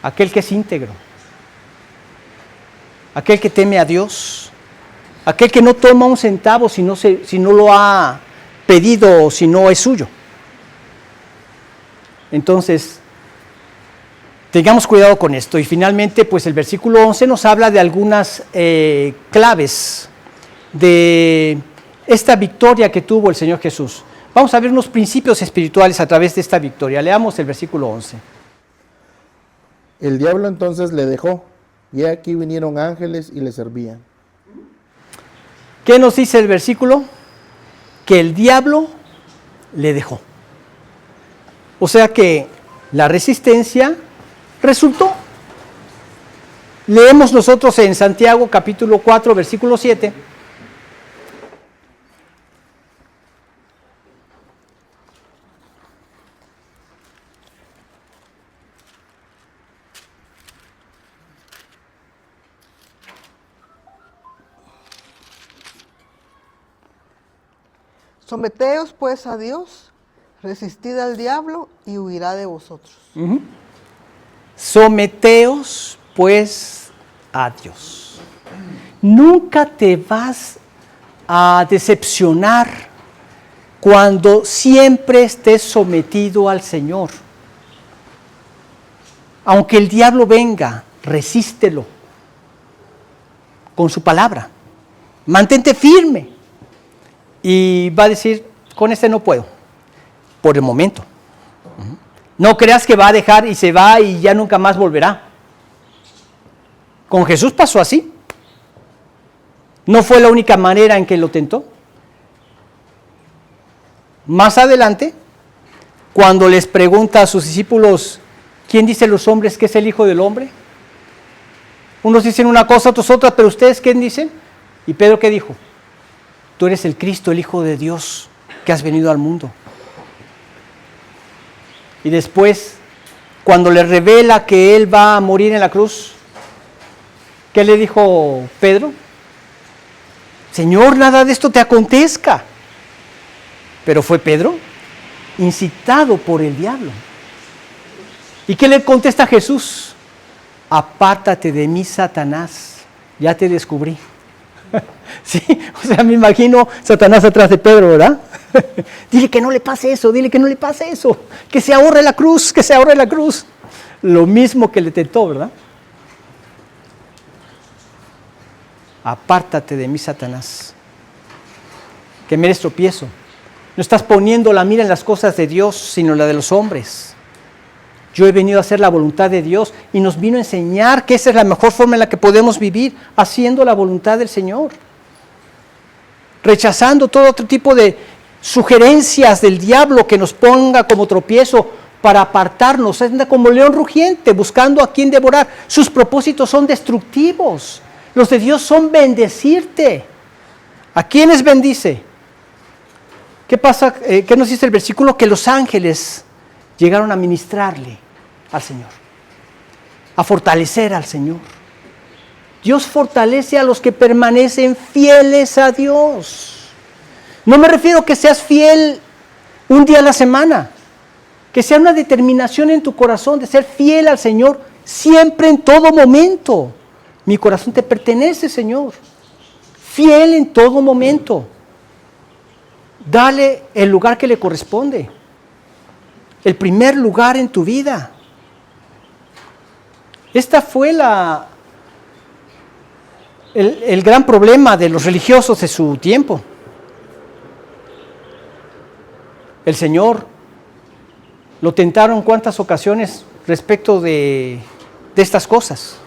Aquel que es íntegro. Aquel que teme a Dios. Aquel que no toma un centavo si no lo ha pedido o si no es suyo. Entonces, tengamos cuidado con esto. Y finalmente, pues el versículo 11 nos habla de algunas claves de esta victoria que tuvo el Señor Jesús. Vamos a ver unos principios espirituales a través de esta victoria. Leamos el versículo 11. El diablo entonces le dejó, y aquí vinieron ángeles y le servían. ¿Qué nos dice el versículo? Que el diablo le dejó. O sea que la resistencia resultó. Leemos nosotros en Santiago capítulo 4, versículo 7. Someteos pues a Dios, resistid al diablo y huirá de vosotros. Someteos pues a Dios. Nunca te vas a decepcionar cuando siempre estés sometido al Señor. Aunque el diablo venga, resístelo con su palabra. Mantente firme. Y va a decir, con este no puedo, por el momento. No creas que va a dejar y se va y ya nunca más volverá. Con Jesús pasó así. No fue la única manera en que lo tentó. Más adelante, cuando les pregunta a sus discípulos, ¿quién dice los hombres que es el Hijo del Hombre? Unos dicen una cosa, otros otra, pero ¿ustedes quién dicen? ¿Y Pedro qué dijo? Tú eres el Cristo, el Hijo de Dios, que has venido al mundo. Y después, cuando le revela que Él va a morir en la cruz, ¿qué le dijo Pedro? Señor, nada de esto te acontezca. Pero fue Pedro incitado por el diablo. ¿Y qué le contesta Jesús? Apártate de mí, Satanás, ya te descubrí. Sí, o sea, me imagino Satanás atrás de Pedro, ¿verdad? Dile que no le pase eso, dile que no le pase eso, que se ahorre la cruz, que se ahorre la cruz. Lo mismo que le tentó, ¿verdad? Apártate de mí, Satanás, que me eres tropiezo. No estás poniendo la mira en las cosas de Dios, sino la de los hombres. Yo he venido a hacer la voluntad de Dios y nos vino a enseñar que esa es la mejor forma en la que podemos vivir, haciendo la voluntad del Señor. Rechazando todo otro tipo de sugerencias del diablo que nos ponga como tropiezo para apartarnos. Anda como león rugiente buscando a quien devorar. Sus propósitos son destructivos. Los de Dios son bendecirte. ¿A quiénes bendice? ¿Qué pasa? ¿Qué nos dice el versículo? Que los ángeles llegaron a ministrarle al Señor, a fortalecer al Señor. Dios fortalece a los que permanecen fieles a Dios. No me refiero a que seas fiel un día a la semana, que sea una determinación en tu corazón de ser fiel al Señor siempre, en todo momento. Mi corazón te pertenece, Señor. Fiel en todo momento. Dale el lugar que le corresponde. El primer lugar en tu vida. Esta fue el gran problema de los religiosos de su tiempo. El Señor lo tentaron en cuántas ocasiones respecto de de estas cosas.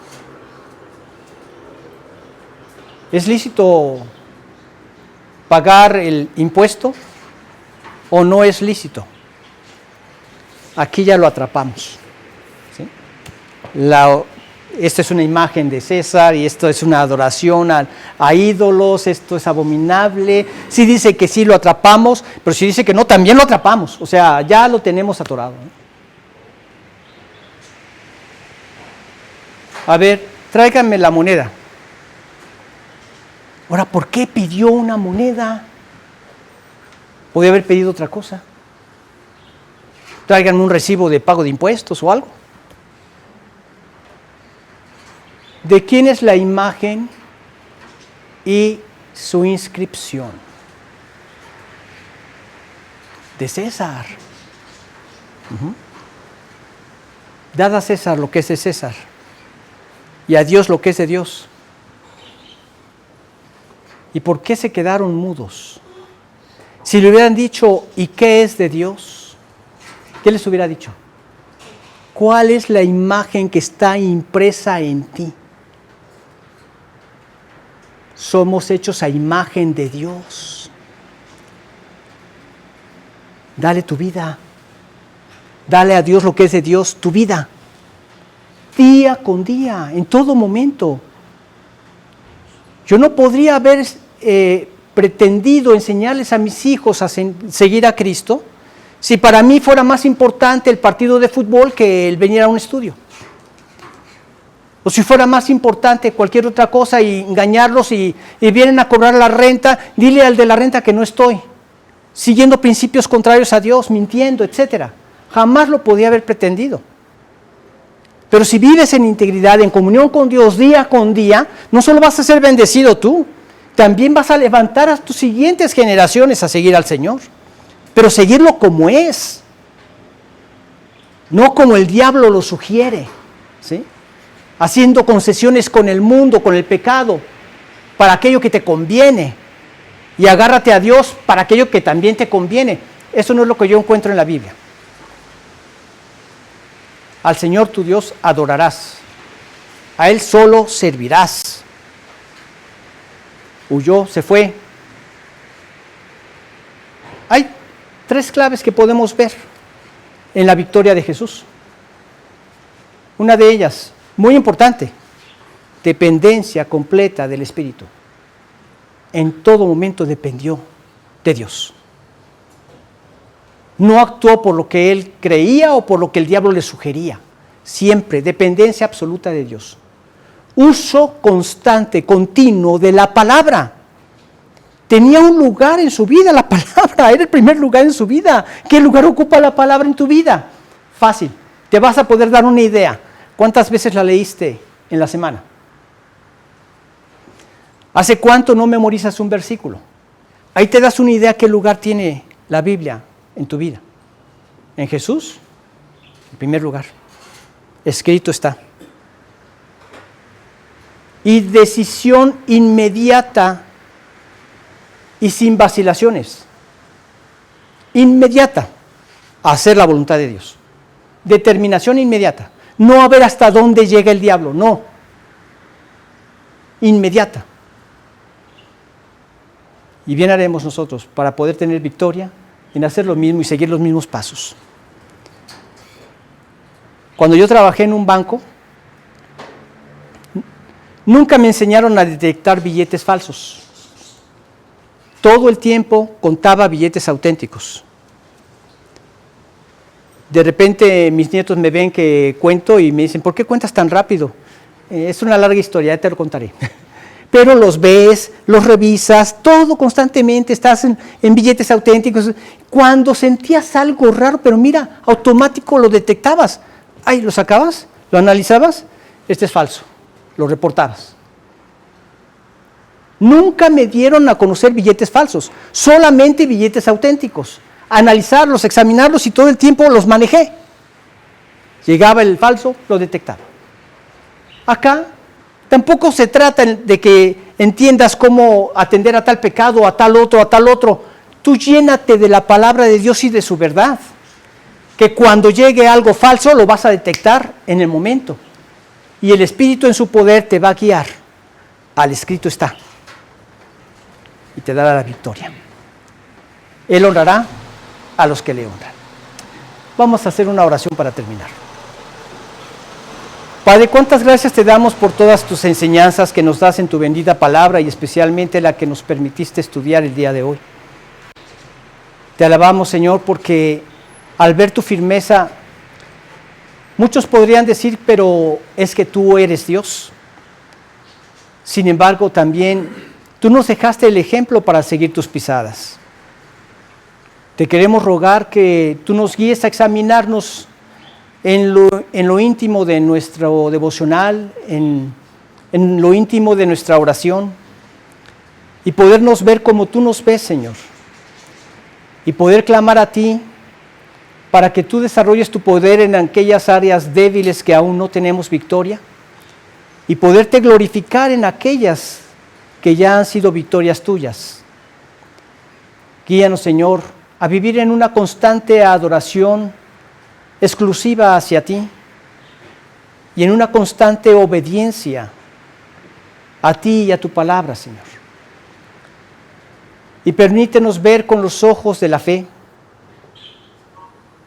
¿Es lícito pagar el impuesto o no es lícito? Aquí ya lo atrapamos. ¿Sí? Esta es una imagen de César y esto es una adoración a ídolos, esto es abominable. Si dice que sí lo atrapamos, pero si dice que no, también lo atrapamos. O sea, ya lo tenemos atorado. A ver, tráiganme la moneda. Ahora, ¿por qué pidió una moneda? Podía haber pedido otra cosa. Tráiganme un recibo de pago de impuestos o algo. ¿De quién es la imagen y su inscripción? De César. Dad a César lo que es de César y a Dios lo que es de Dios. ¿Y por qué se quedaron mudos? Si le hubieran dicho, ¿y qué es de Dios? ¿Qué les hubiera dicho? ¿Cuál es la imagen que está impresa en ti? Somos hechos a imagen de Dios. Dale tu vida. Dale a Dios lo que es de Dios, tu vida. Día con día, en todo momento. Yo no podría haber pretendido enseñarles a mis hijos a seguir a Cristo si para mí fuera más importante el partido de fútbol que el venir a un estudio. O si fuera más importante cualquier otra cosa y engañarlos y vienen a cobrar la renta, dile al de la renta que no estoy, siguiendo principios contrarios a Dios, mintiendo, etc. Jamás lo podía haber pretendido. Pero si vives en integridad, en comunión con Dios día con día, no solo vas a ser bendecido tú, también vas a levantar a tus siguientes generaciones a seguir al Señor. Pero seguirlo como es, no como el diablo lo sugiere, ¿sí? Haciendo concesiones con el mundo, con el pecado, para aquello que te conviene, y agárrate a Dios para aquello que también te conviene. Eso no es lo que yo encuentro en la Biblia. Al Señor tu Dios adorarás, a Él solo servirás. Huyó, se fue. Hay 3 claves que podemos ver en la victoria de Jesús. Una de ellas, muy importante, dependencia completa del Espíritu. En todo momento dependió de Dios. No actuó por lo que él creía o por lo que el diablo le sugería. Siempre, dependencia absoluta de Dios. Uso constante, continuo de la palabra. Tenía un lugar en su vida, la palabra, era el primer lugar en su vida. ¿Qué lugar ocupa la palabra en tu vida? Fácil, te vas a poder dar una idea. ¿Cuántas veces la leíste en la semana? ¿Hace cuánto no memorizas un versículo? Ahí te das una idea qué lugar tiene la Biblia en tu vida. En Jesús, en primer lugar, escrito está. Y decisión inmediata y sin vacilaciones. Inmediata a hacer la voluntad de Dios. Determinación inmediata. No a ver hasta dónde llega el diablo, no. Inmediata. Y bien haremos nosotros para poder tener victoria en hacer lo mismo y seguir los mismos pasos. Cuando yo trabajé en un banco, nunca me enseñaron a detectar billetes falsos. Todo el tiempo contaba billetes auténticos. De repente mis nietos me ven que cuento y me dicen, ¿por qué cuentas tan rápido? Es una larga historia, ya te lo contaré. Pero los ves, los revisas, todo constantemente, estás en billetes auténticos. Cuando sentías algo raro, pero mira, automático lo detectabas. Ay, lo sacabas, lo analizabas, este es falso, lo reportabas. Nunca me dieron a conocer billetes falsos, solamente billetes auténticos. Analizarlos, examinarlos y todo el tiempo los manejé. Llegaba el falso, lo detectaba. Acá tampoco se trata de que entiendas cómo atender a tal pecado, a tal otro. Tú llénate de la palabra de Dios y de su verdad. Que cuando llegue algo falso lo vas a detectar en el momento. y el Espíritu en su poder te va a guiar al escrito está y te dará la victoria. Él honrará a los que le honran. Vamos a hacer una oración para terminar. Padre, cuántas gracias te damos por todas tus enseñanzas que nos das en tu bendita palabra y especialmente la que nos permitiste estudiar el día de hoy. Te alabamos, Señor, porque al ver tu firmeza, muchos podrían decir, pero es que tú eres Dios. Sin embargo, también tú nos dejaste el ejemplo para seguir tus pisadas. Te queremos rogar que tú nos guíes a examinarnos en lo íntimo de nuestro devocional, en lo íntimo de nuestra oración, y podernos ver como tú nos ves, Señor, y poder clamar a ti para que tú desarrolles tu poder en aquellas áreas débiles que aún no tenemos victoria, y poderte glorificar en aquellas que ya han sido victorias tuyas. Guíanos, Señor, a vivir en una constante adoración exclusiva hacia ti y en una constante obediencia a ti y a tu palabra, Señor. Y permítenos ver con los ojos de la fe,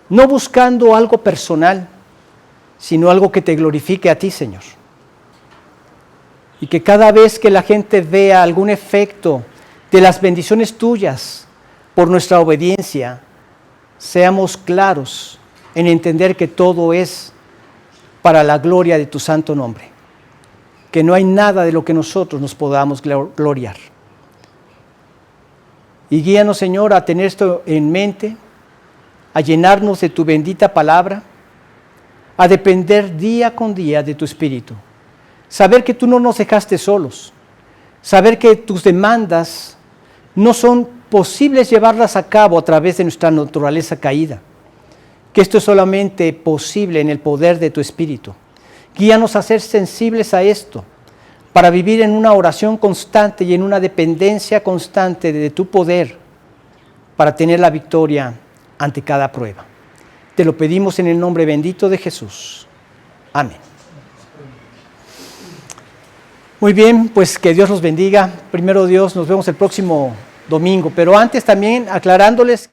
no buscando algo personal, sino algo que te glorifique a ti, Señor. Y que cada vez que la gente vea algún efecto de las bendiciones tuyas por nuestra obediencia, seamos claros en entender que todo es para la gloria de tu santo nombre, que no hay nada de lo que nosotros nos podamos gloriar. Y guíanos, Señor, a tener esto en mente, a llenarnos de tu bendita palabra, a depender día con día de tu Espíritu. Saber que tú no nos dejaste solos, saber que tus demandas no son posibles llevarlas a cabo a través de nuestra naturaleza caída, que esto es solamente posible en el poder de tu Espíritu. Guíanos a ser sensibles a esto, para vivir en una oración constante y en una dependencia constante de tu poder, para tener la victoria ante cada prueba. Te lo pedimos en el nombre bendito de Jesús. Amén. Muy bien, pues que Dios los bendiga. Primero Dios, nos vemos el próximo domingo, pero antes también aclarándoles